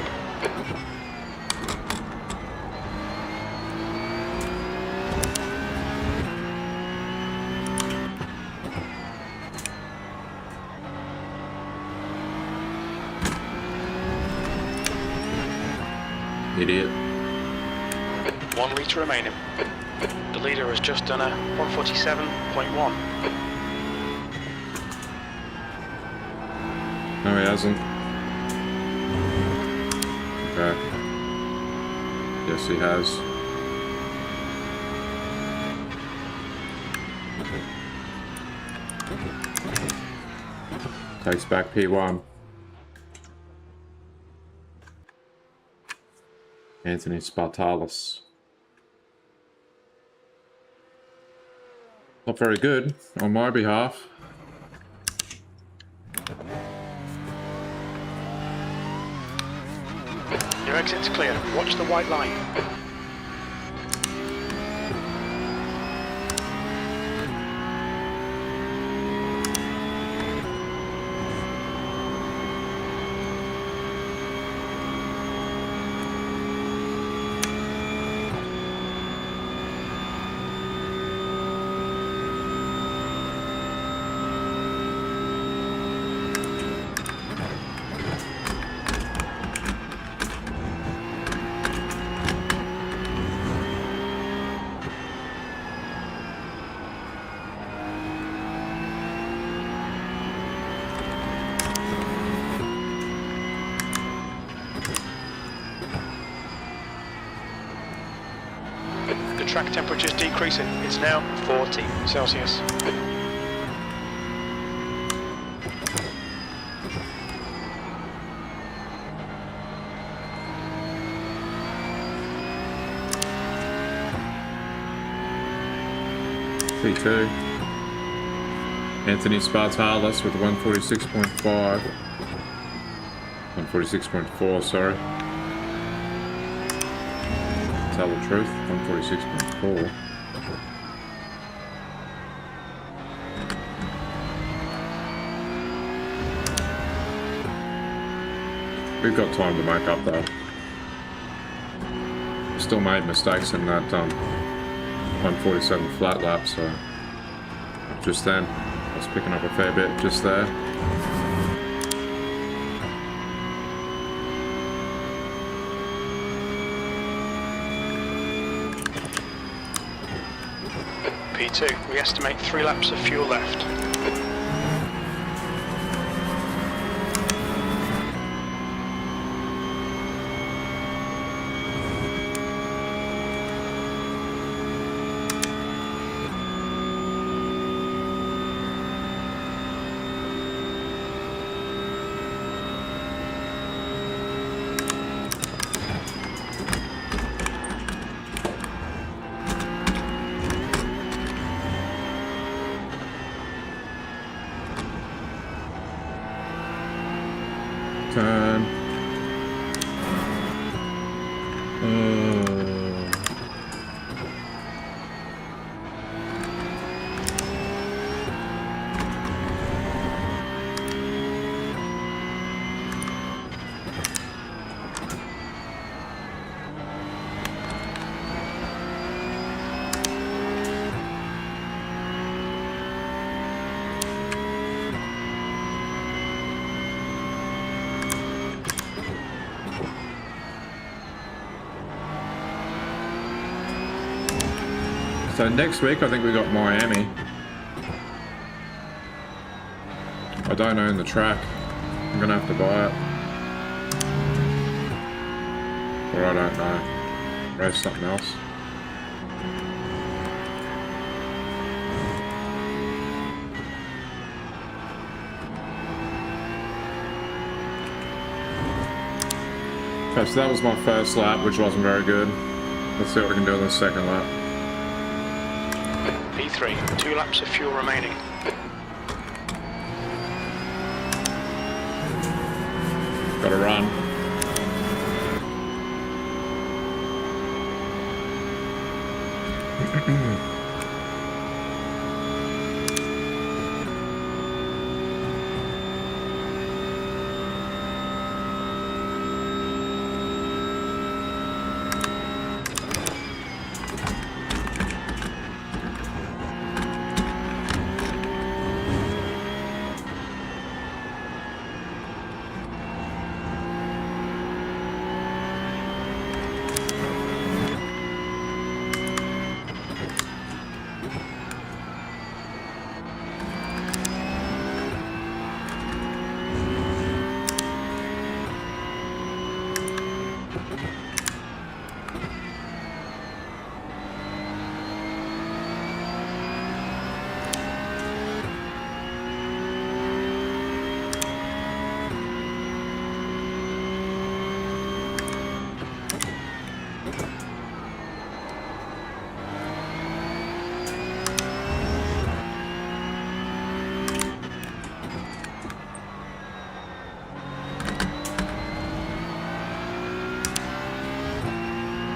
Idiot. 1 litre remaining. The leader has just done a 1:47.1. No, he hasn't. Okay. Yes, he has. Takes back P1. Anthony Spartalis. Not very good on my behalf. Your exit's clear. Watch the white line. The track temperature is decreasing. It's now 40 Celsius. P2. Anthony Spartalis with 146.5. 146.4, sorry. Tell the truth, 146.4. We've got time to make up though. Still made mistakes in that 147 flat lap, so just then I was picking up a fair bit just there. P2, we estimate 3 laps of fuel left. So next week I think we got Miami. I don't own the track. I'm gonna have to buy it. Or I don't know. Race something else. Okay, so that was my first lap, which wasn't very good. Let's see what we can do in the second lap. P3, 2 laps of fuel remaining. Gotta run.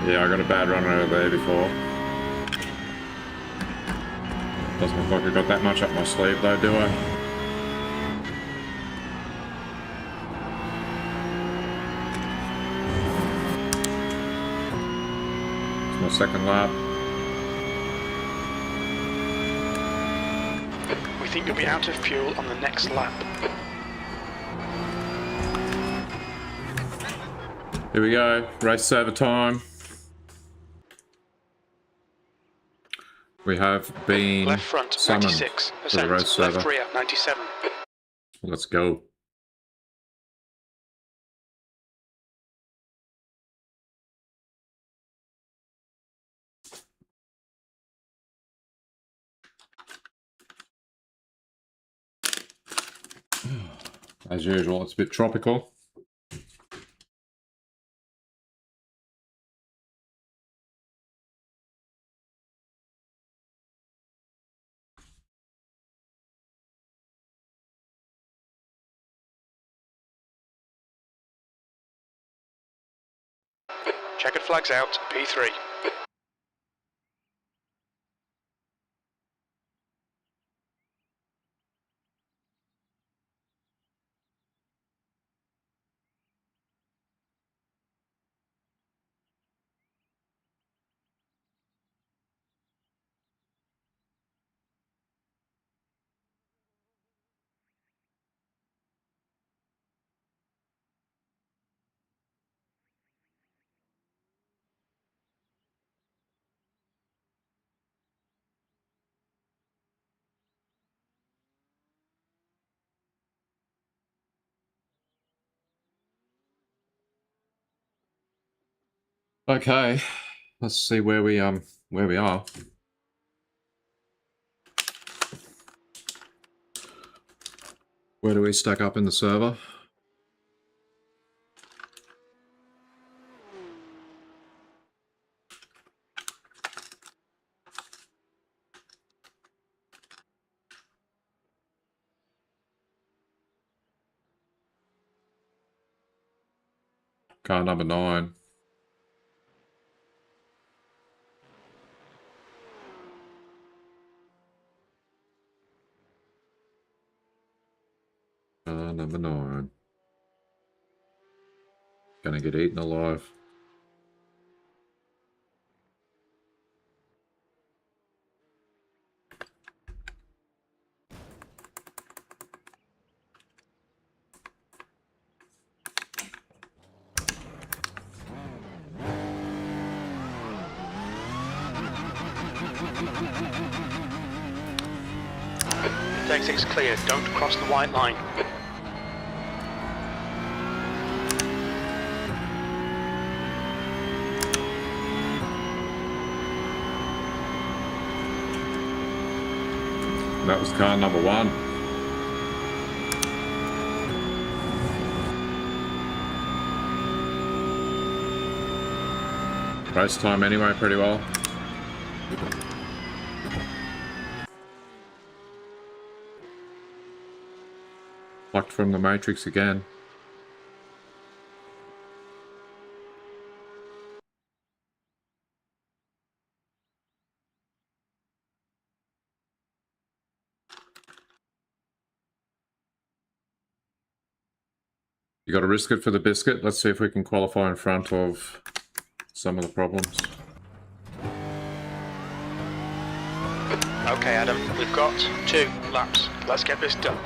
Yeah, I got a bad run over there before. Doesn't look like I got that much up my sleeve though, do I? It's my second lap. We think you'll be out of fuel on the next lap. Here we go, race server time. We have been Left front, summoned 96%. to the race server. Left rear, 97. Let's go. As usual, it's a bit tropical. Checkered flags out, P3. Okay, let's see where we are. Where do we stack up in the server? Car number 9. Car number 9. Gonna get eaten alive. Pit exit's clear. Don't cross the white line. That was car number 1. Race time anyway, pretty well. Plucked from the Matrix again. You got to risk it for the biscuit. Let's see if we can qualify in front of some of the problems. Okay, Adam, we've got 2 laps. Let's get this done.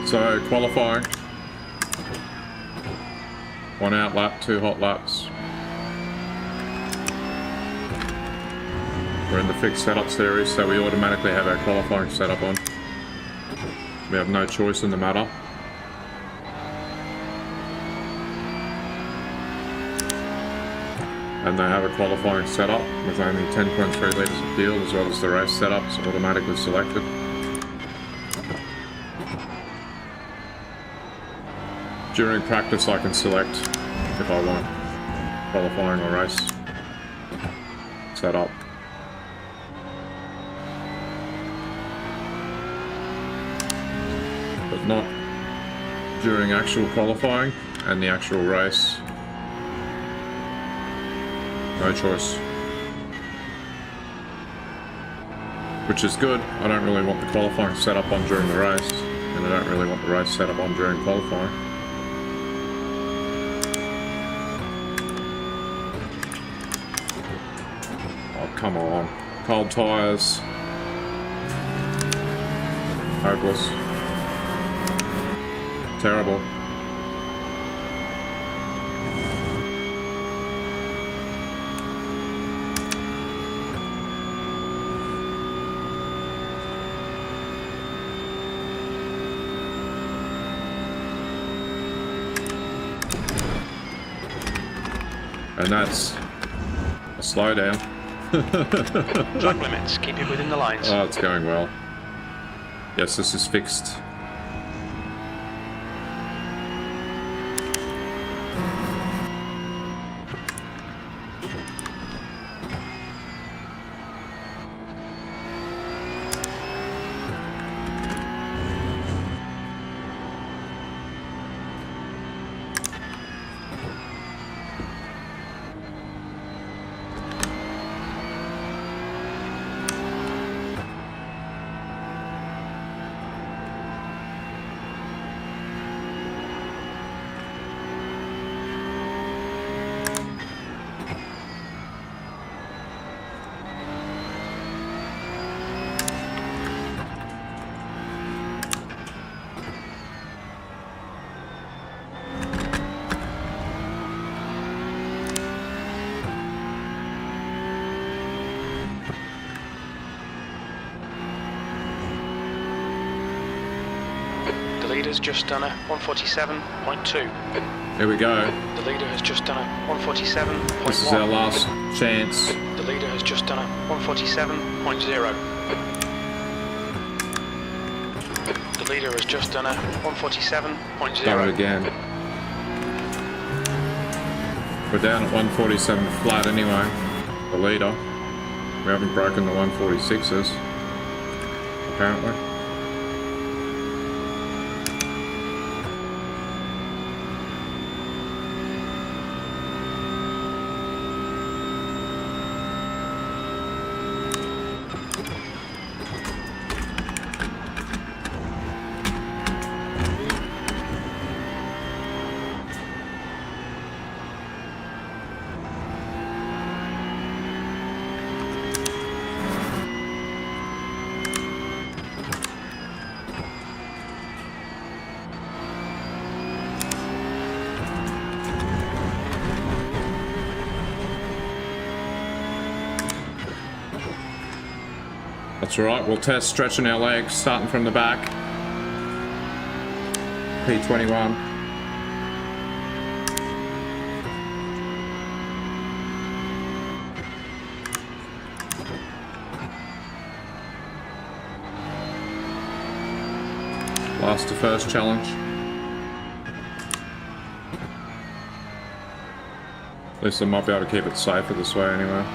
So, qualifying. 1 out lap, 2 hot laps. We're in the fixed setup series, so we automatically have our qualifying setup on. We have no choice in the matter. And they have a qualifying setup with only 10.3 litres of fuel, as well as the race setups automatically selected. During practice I can select if I want qualifying or race setup. But not during actual qualifying and the actual race. No choice. Which is good. I don't really want the qualifying setup on during the race, and I don't really want the race setup on during qualifying. Come on. Cold tyres. Hopeless. Terrible. And that's a slowdown. Track limits, keep it within the lines. Oh, it's going well. Yes, this is fixed. Leader's just done a 147.2. Here we go. The leader has just done a 147.1. This is our last chance. The leader has just done a 147.0. The leader has just done a 147.0. Done it again. We're down at 147 flat anyway. The leader. We haven't broken the 146s, apparently. That's all right. We'll test stretching our legs, starting from the back. P21. Last to first challenge. At least I might be able to keep it safer this way anyway.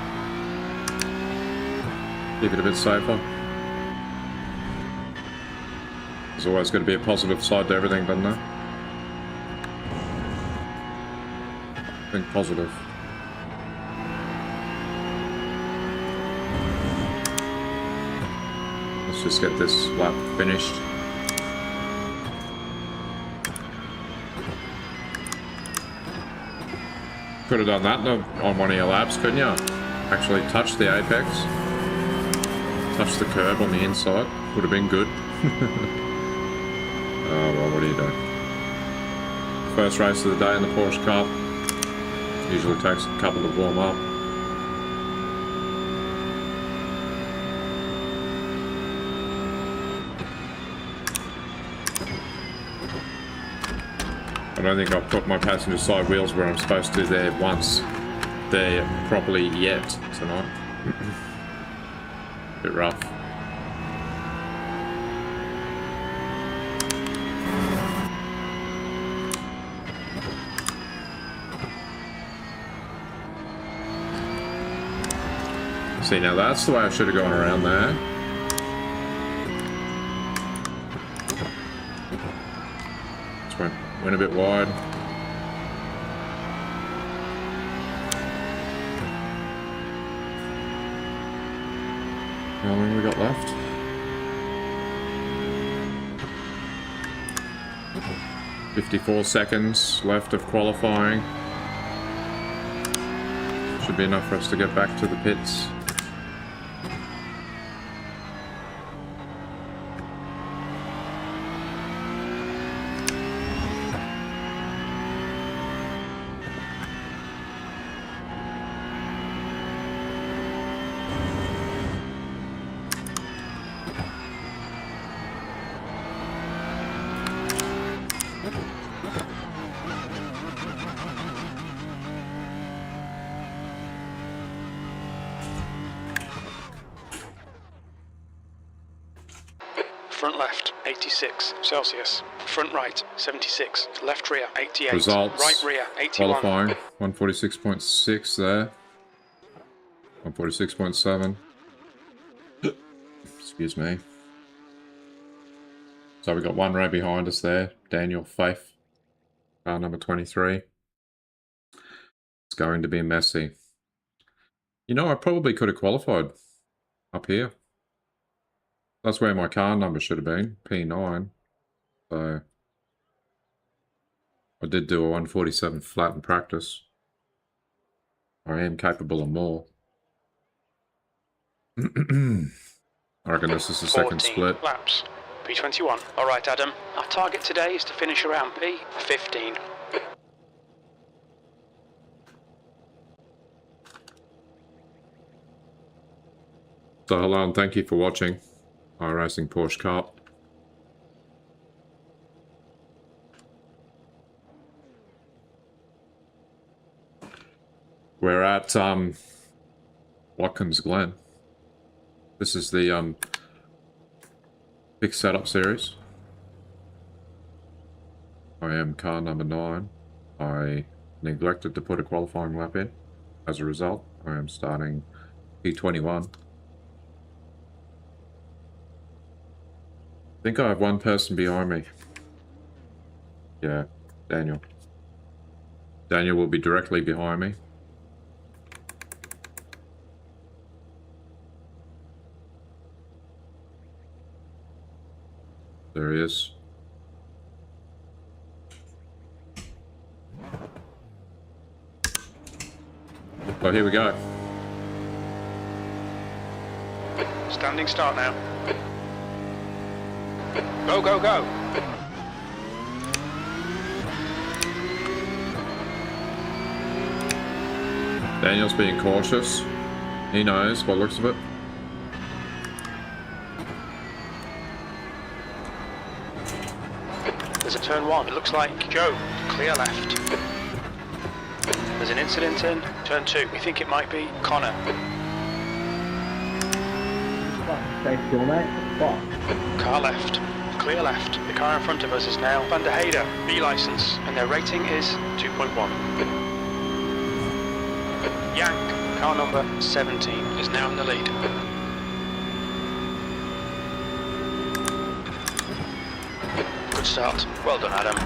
Keep it a bit safer. There's always got to be a positive side to everything, doesn't there? Think positive. Let's just get this lap finished. Could have done that on one of your laps, couldn't you? Actually touch the apex. Touch the curb on the inside. Would have been good. Oh well, what do you do? First race of the day in the Porsche Cup. Usually takes a couple to warm up. I don't think I've put my passenger side wheels where I'm supposed to there once there properly yet tonight. Bit rough. See, now that's the way I should have gone around there. Just went a bit wide. How long have we got left? .54 seconds left of qualifying. Should be enough for us to get back to the pits. Front left, 86 Celsius. Front right, 76. Left rear, 88. Results. Right rear, 81. Qualifying, 146.6 there. 146.7. Excuse me. So we got one row behind us there. Daniel Faith, car number 23. It's going to be messy. You know, I probably could have qualified up here. That's where my car number should have been, P9. So I did do a 147 flat in practice. I am capable of more. I reckon this is the second split. Laps. P21. All right, Adam. Our target today is to finish around P15. So hello and thank you for watching iRacing Porsche Cup. We're at Watkins Glen. This is the big setup series. I am car number 9. I neglected to put a qualifying lap in. As a result, I am starting P21. I think I have one person behind me. Yeah, Daniel. Daniel will be directly behind me. There he is. Oh, here we go. Standing start now. Go, go, go. Daniel's being cautious. He knows by the looks of it. There's a turn 1. It looks like Joe. Clear left. There's an incident in turn 2. We think it might be Connor. Stay still, mate. What? Car left. Clear left. The car in front of us is now Van der Heyde, B licence, and their rating is 2.1. Yank, car number 17, is now in the lead. Good start. Well done, Adam.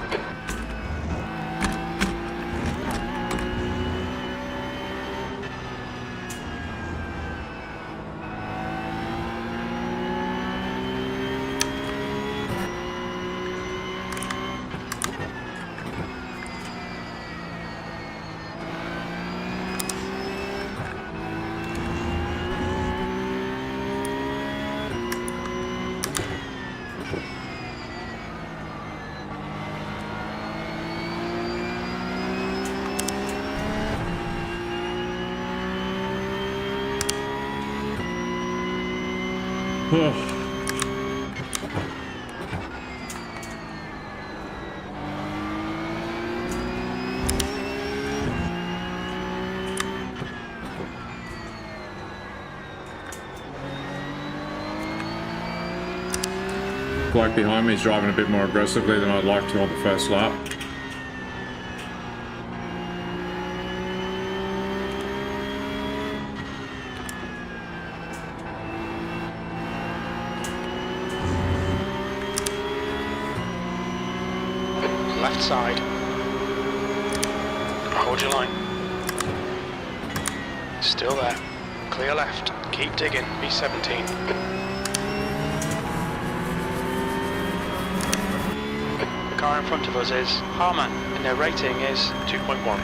Bloke behind me is driving a bit more aggressively than I'd like to on the first lap. Left side. Hold your line. Still there. Clear left. Keep digging. B17. The car in front of us is Harman, and their rating is 2.1.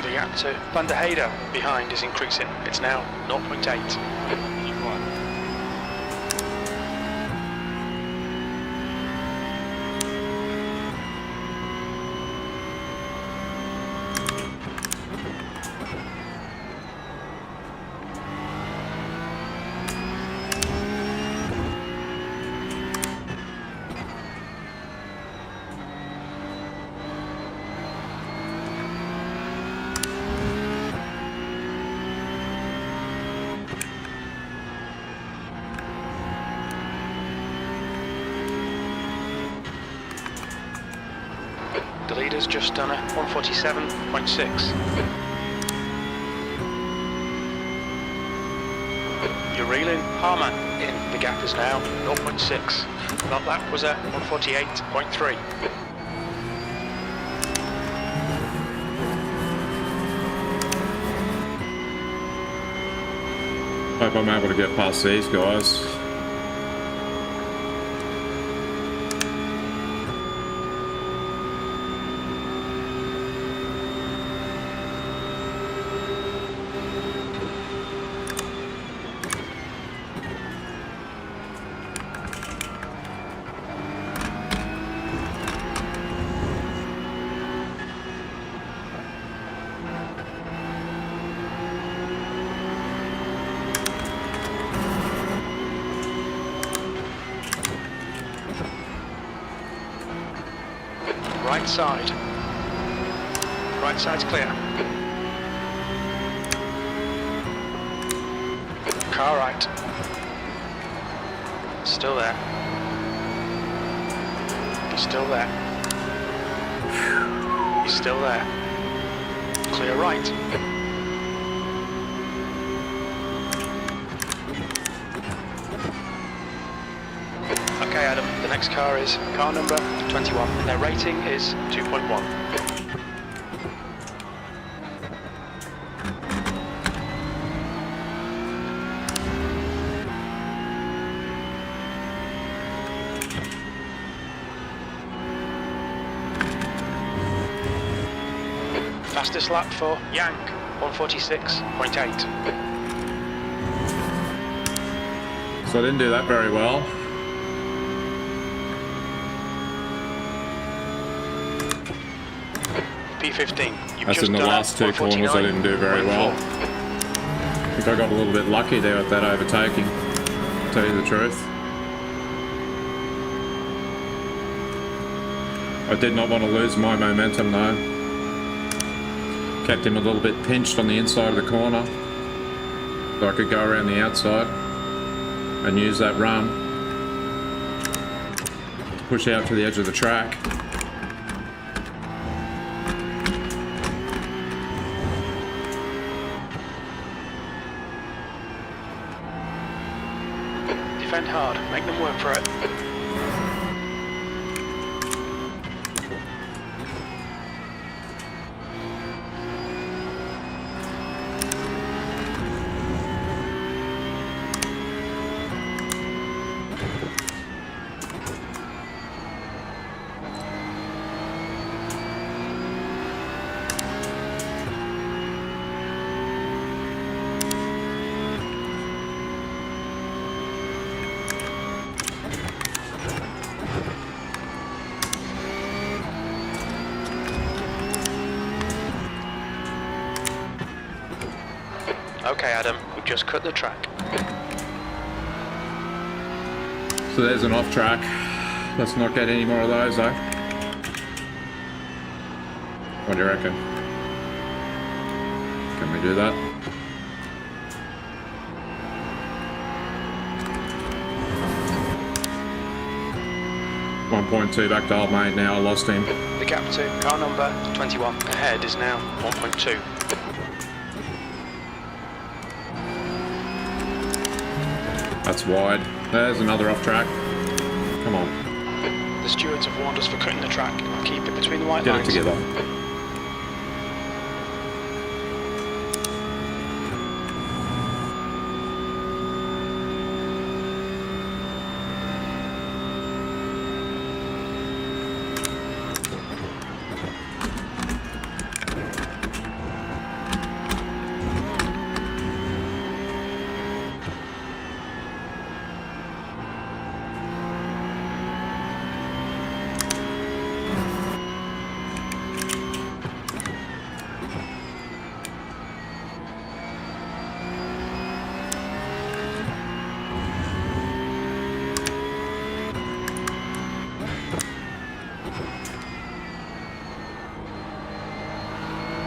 The gap to Van der Heyde behind is increasing. It's now 0.8. The leader's just done a 147.6. You're reeling Harman in. The gap is now 0.6. That lap was a 148.3. Hope I'm able to get past these guys. Right side. Right side's clear. Car right. Still there. He's still there. He's still there. Clear right. Okay, Adam, the next car is car number 21, and their rating is 2.1. Fastest lap for Yank, 146.8. So I didn't do that very well. P15. You've As just in the done last two corners, I didn't do very well. I think I got a little bit lucky there with that overtaking, to tell you the truth. I did not want to lose my momentum though. Kept him a little bit pinched on the inside of the corner, so I could go around the outside and use that run to push out to the edge of the track. Defend hard, make them work for it. Okay, Adam, we've just cut the track. So there's an off track. Let's not get any more of those though. What do you reckon? Can we do that? .2 back to old mate now. I lost him. The gap to car number 21 ahead is now 1.2. That's wide. There's another off track. Come on. The stewards have warned us for cutting the track. I'll keep it between the white Get lines. it together.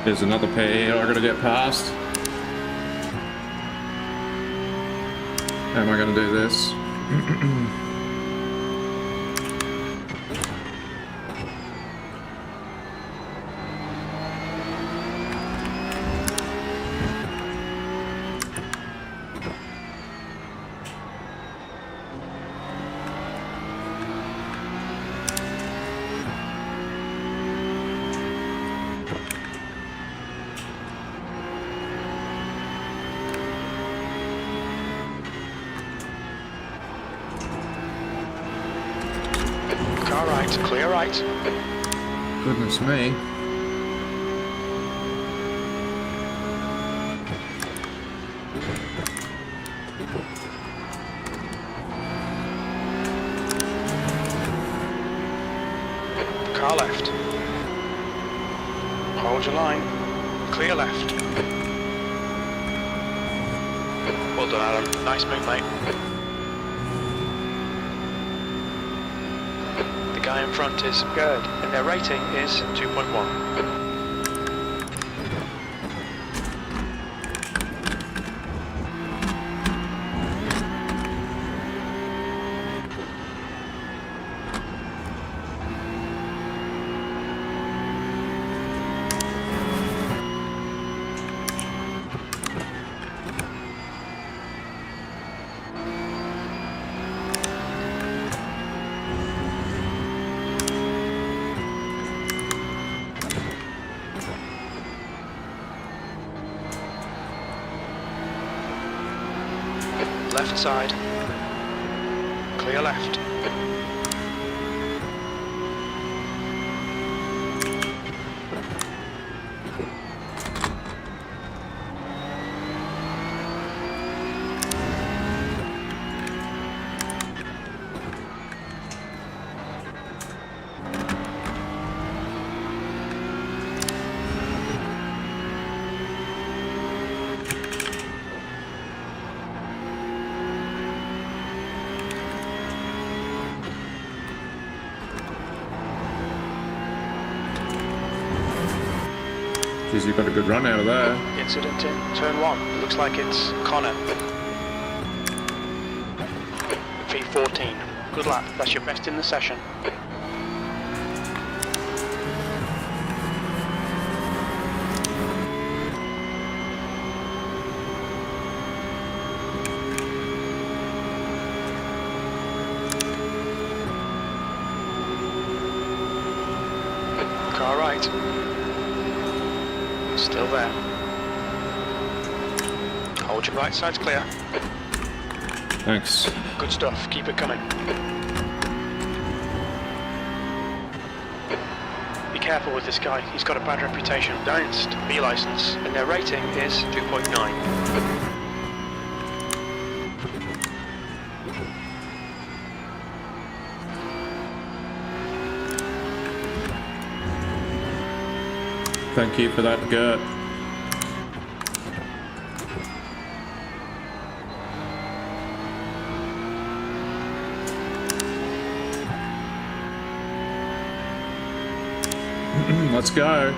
There's another pair here I gotta get past. How am I gonna do this? Car right, clear right. Goodness me. Car left. Hold your line. Clear left. Well done, Adam. Nice move, mate. The guy in front is good, and their rating is 2.1. Left side. Clear left. because you got a good run out of there. Incident in turn 1. Looks like it's Connor. V14. Good lap. That's your best in the session. Car right. Still there. Hold your right sides clear. Thanks. Good stuff. Keep it coming. Be careful with this guy. He's got a bad reputation. Balanced B license, and their rating is 2.9. Thank you for that, Gert. Let's go.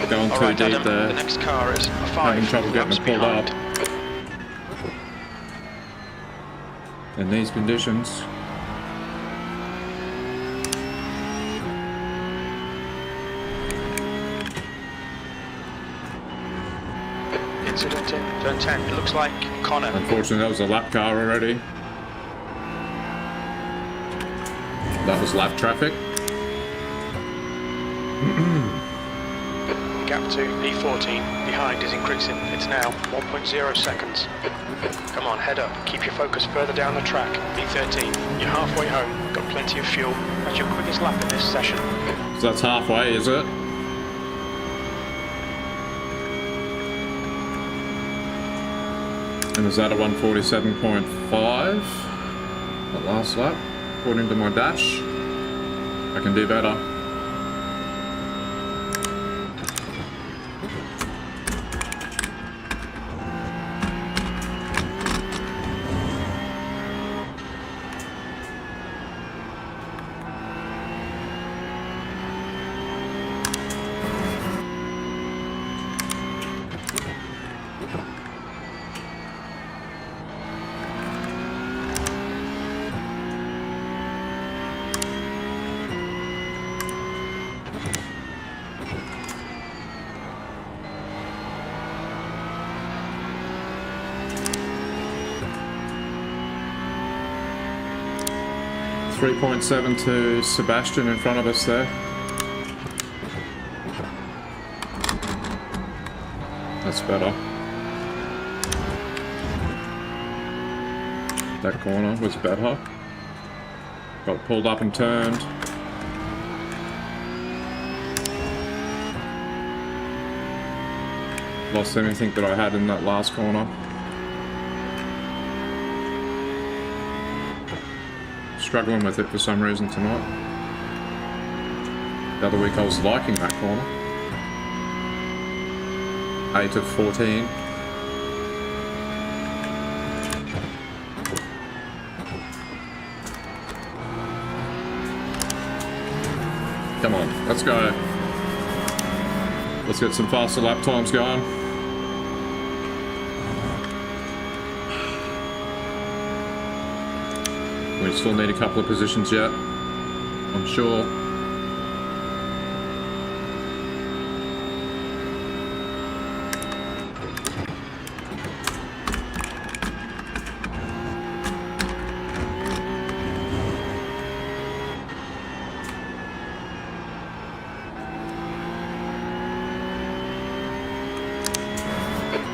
Going too deep Adam, there. the next car is a 5. Having trouble getting laps it pulled behind. up. In these conditions. Incident in turn 10. It looks like Connor. Unfortunately, that was a lap car already. That was lap traffic. Gap to P14. Behind is increasing. It's now 1.0 seconds. Come on, head up. Keep your focus further down the track. P13. You're halfway home. Got plenty of fuel. That's your quickest lap in this session. So that's halfway, is it? And is that a 147.5? That last lap, according to my dash. I can do better. .7 to Sebastian in front of us there. That's better. That corner was better. Got pulled up and turned. Lost anything that I had in that last corner. Struggling with it for some reason tonight. The other week I was liking that corner. 8 of 14. Come on, let's go. Let's get some faster lap times going. We still need a couple of positions yet, I'm sure.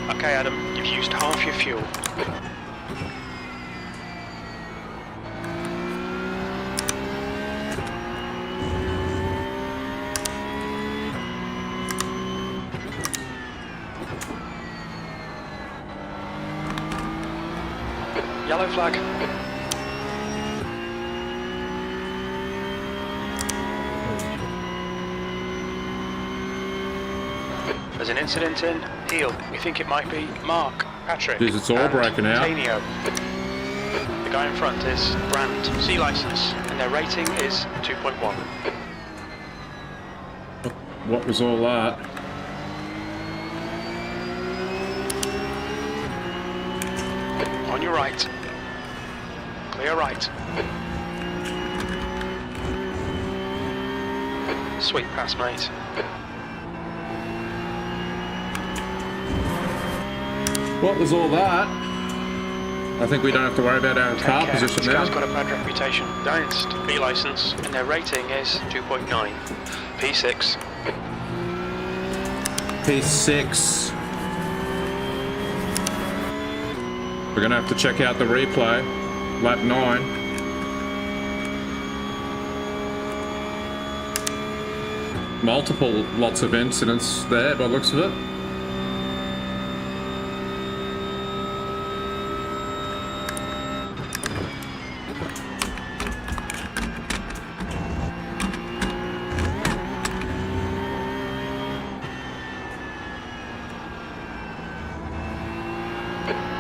Okay, Adam, you've used half your fuel. Yellow flag. There's an incident in heel. We think it might be Mark, Patrick, Jeez, it's all and breaking out. Tanio. The guy in front is brand C license, and their rating is 2.1. What was all that? On your right. Clear right. Sweet pass, mate. What was all that? I think we don't have to worry about our car position This now. guy's got a bad reputation. Dynst B license, and their rating is 2.9. P6. P6. We're going to have to check out the replay. Lap 9. Lots of incidents there by the looks of it.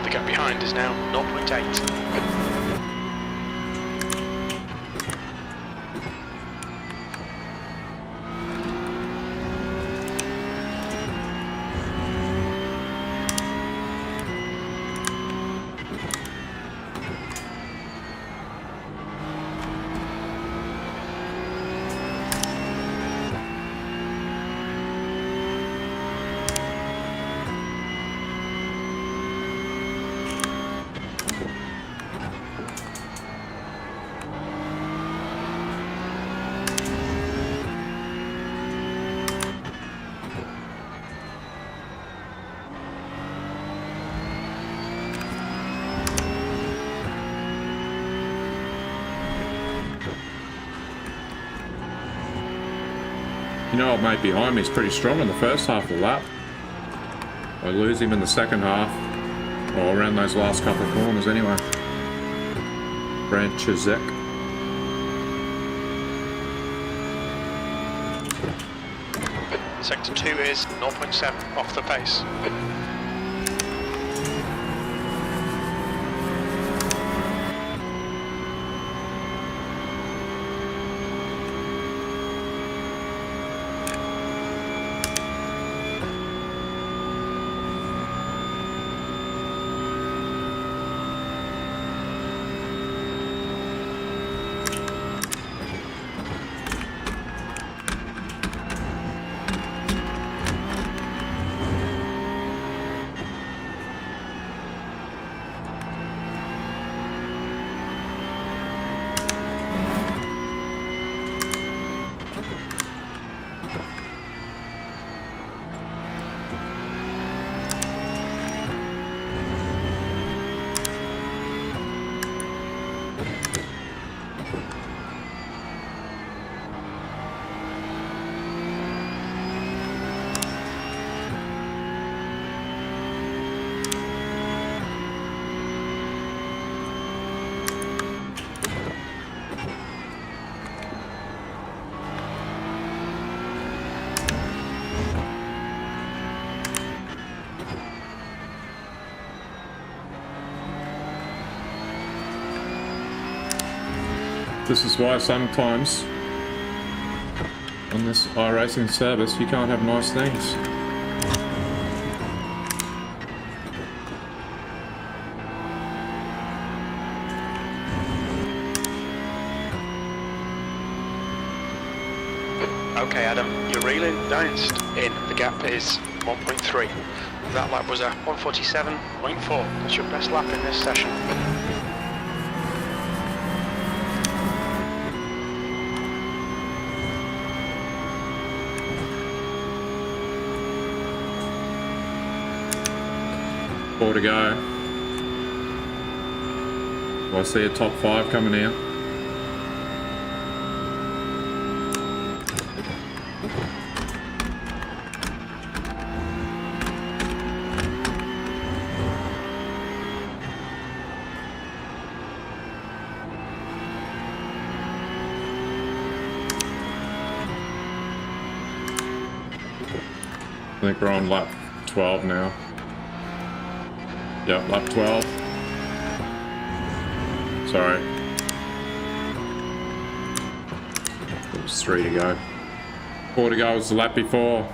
The gap behind is now 0.8. You know, old mate behind me is pretty strong in the first half of the lap. I lose him in the second half, or around those last couple of corners anyway. Brand Chizek. Sector 2 is 0.7 off the pace. This is why sometimes on this iRacing service you can't have nice things. Okay, Adam, you're reeling. Dynst in. The gap is 1.3. That lap was a 147.4. That's your best lap in this session. Four to go. Do I see a top 5 coming out? I think we're on lap 12 now. Yep, lap 12. Sorry. It was 3 to go. 4 to go was the lap before.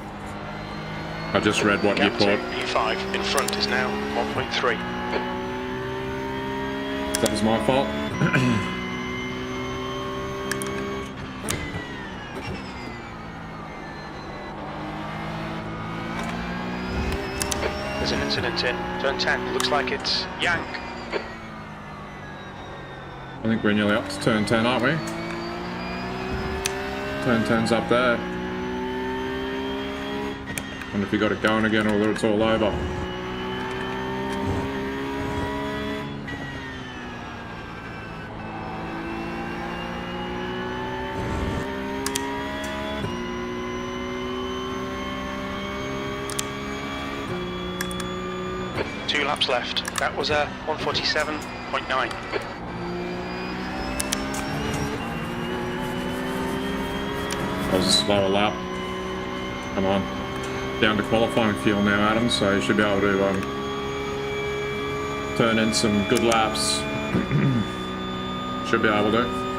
I just read what you Gap put. 2, P5 in front is now 1.3. That was my fault. There's an incident in turn 10. Looks like it's Yank. I think we're nearly up to turn 10, aren't we? Turn 10's up there. Wonder if you got it going again or whether it's all over. Two laps left. That was a 147.9. That was a slower lap. Come on. Down to qualifying fuel now, Adam, so you should be able to turn in some good laps. Should be able to.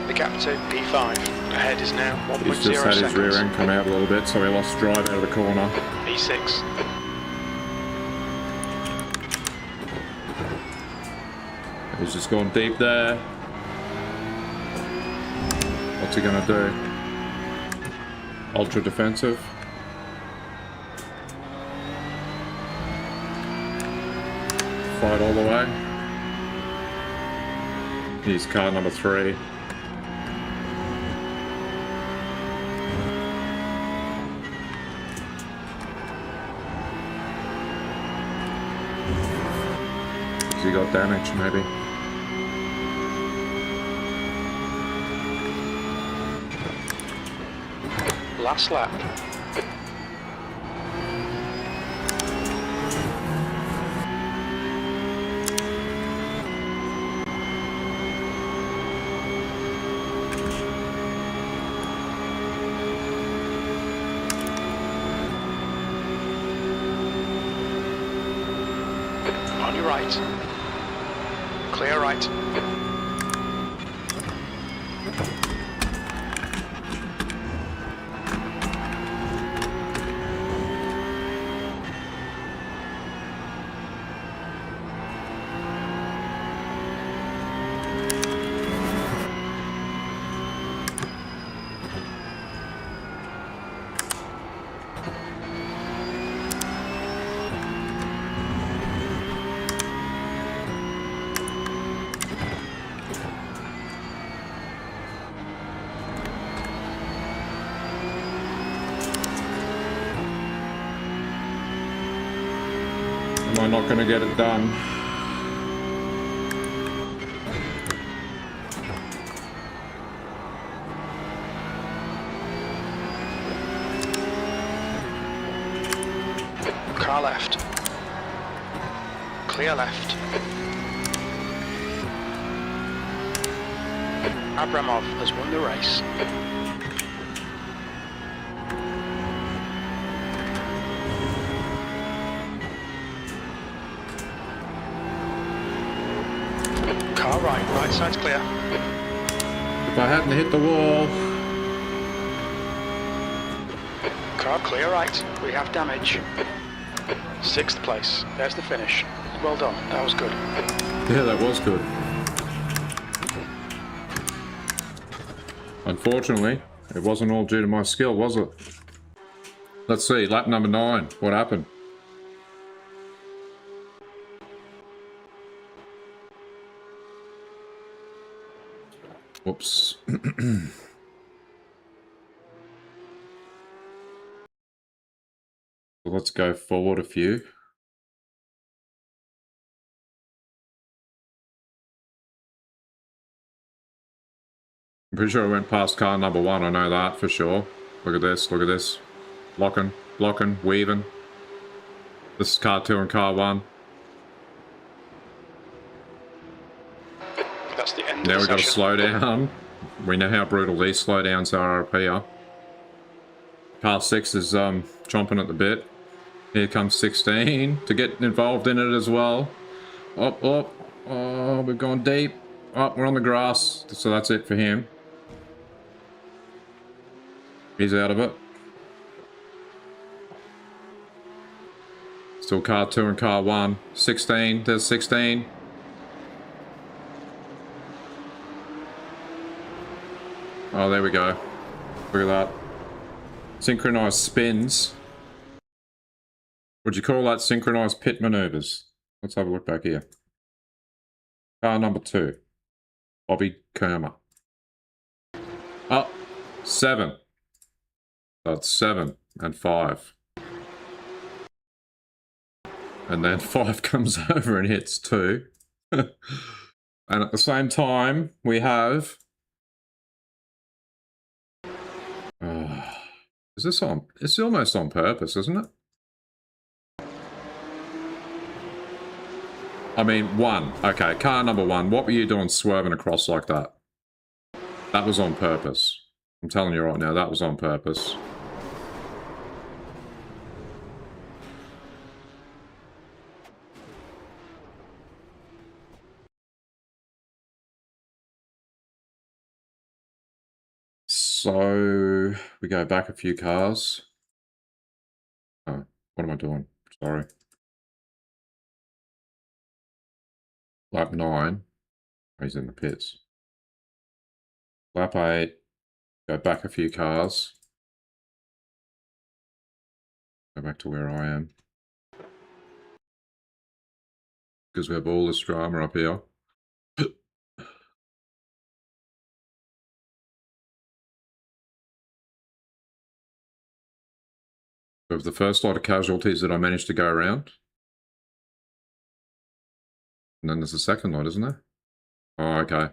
The gap to P5. Ahead is now 1.0 He's just had his rear seconds. end come out a little bit, so he lost drive out of the corner. P6. He's just gone deep there. What's he gonna do? Ultra defensive. Fight all the way. He's car number 3. Has he got damage, maybe? Last lap. On your right. Clear right. Am I not going to get it done? Car left. Clear left. Abramov has won the race. Car right, right side's clear. If I hadn't hit the wall... Car clear right, we have damage. 6th place, there's the finish. Well done, that was good. Yeah, that was good. Unfortunately, it wasn't all due to my skill, was it? Let's see, lap number 9. What happened? Whoops. So let's go forward a few. I'm pretty sure I went past car number 1. I know that for sure. Look at this. Look at this. Blocking, blocking, weaving. This is car 2 and car 1. That's the end Now of we've the got to session. slow down. We know how brutal these slowdowns are up here. Car 6 is chomping at the bit. Here comes 16 to get involved in it as well. Oh, we've gone deep. Oh, we're on the grass. So that's it for him. He's out of it. Still car 2 and car 1. 16. There's 16. Oh, there we go. Look at that. Synchronized spins. Would you call that synchronized pit maneuvers? Let's have a look back here. Car number 2. Bobby Kermer. Oh, 7. That's 7 and 5. And then 5 comes over and hits 2. And at the same time, we have... is this on? It's almost on purpose, isn't it? I mean, 1. Okay, car number 1. What were you doing swerving across like that? That was on purpose. I'm telling you right now, that was on purpose. So, we go back a few cars. Oh, what am I doing? Sorry. Lap 9. He's in the pits. Lap 8. Go back a few cars. Go back to where I am. Because we have all this drama up here. We have the first lot of casualties that I managed to go around. And then there's the second lot, isn't there? Oh, okay.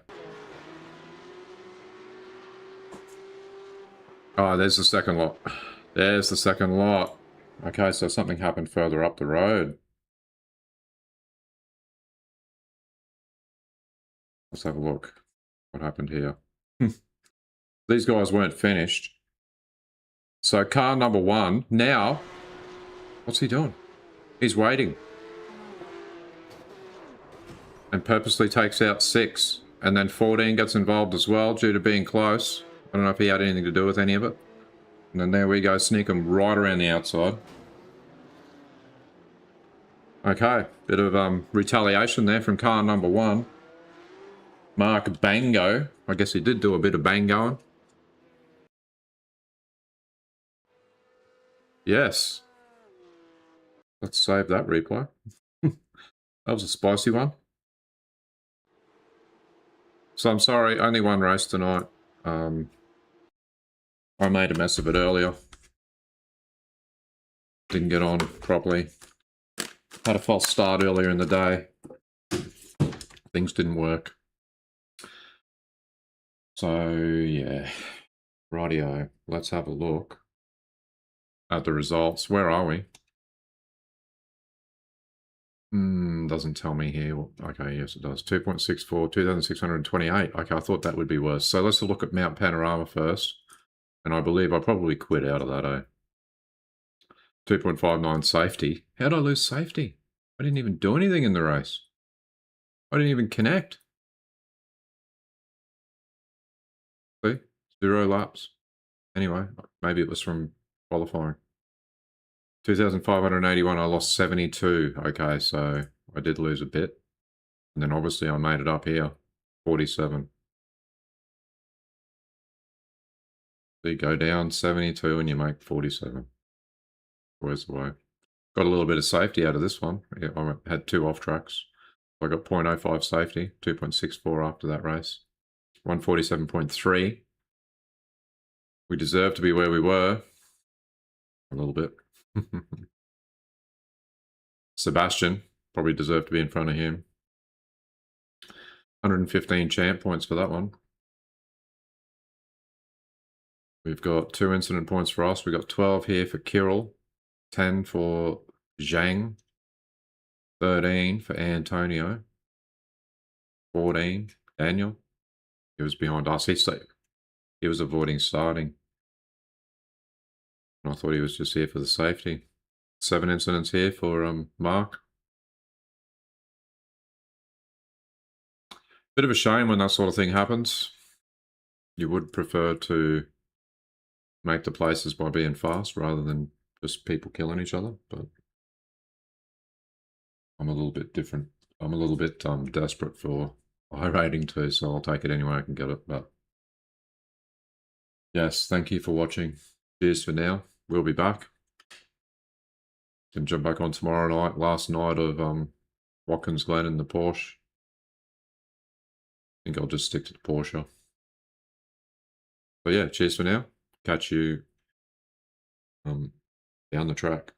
Oh, there's the second lot. There's the second lot. Okay, so something happened further up the road. Let's have a look. What happened here? These guys weren't finished. So car number 1, now, what's he doing? He's waiting. And purposely takes out 6. And then 14 gets involved as well due to being close. I don't know if he had anything to do with any of it. And then there we go, sneak him right around the outside. Okay, bit of retaliation there from car number 1. Mark Bango. I guess he did do a bit of bangoing. Yes. Let's save that replay. That was a spicy one. So I'm sorry, only one race tonight. I made a mess of it earlier. Didn't get on properly. Had a false start earlier in the day. Things didn't work. So, yeah. Rightio. Let's have a look at the results. Where are we? Doesn't tell me here. Okay, yes it does. 2.64, 2,628. Okay, I thought that would be worse. So let's look at Mount Panorama first. And I believe I probably quit out of that, eh? 2.59 safety. How did I lose safety? I didn't even do anything in the race. I didn't even connect. See? 0 laps. Anyway, maybe it was from qualifying. 2,581, I lost 72. Okay, so I did lose a bit. And then obviously I made it up here. 47. So you go down 72 and you make 47. Where's the way? Got a little bit of safety out of this one. I had 2 off tracks. I got 0.05 safety, 2.64 after that race. 147.3. We deserve to be where we were. A little bit. Sebastian probably deserved to be in front of him. 115 champ points for that one. We've got 2 incident points for us. We've got 12 here for Kirill, 10 for Zhang, 13 for Antonio, 14 Daniel. He was behind us. He was avoiding starting. I thought he was just here for the safety. 7 incidents here for Mark. Bit of a shame when that sort of thing happens. You would prefer to make the places by being fast rather than just people killing each other, but I'm a little bit different. I'm a little bit desperate for iRating too, so I'll take it any way I can get it. But yes, thank you for watching. Cheers for now. We'll be back. Can jump back on tomorrow night. Last night of Watkins Glen in the Porsche. I think I'll just stick to the Porsche. But yeah, cheers for now. Catch you down the track.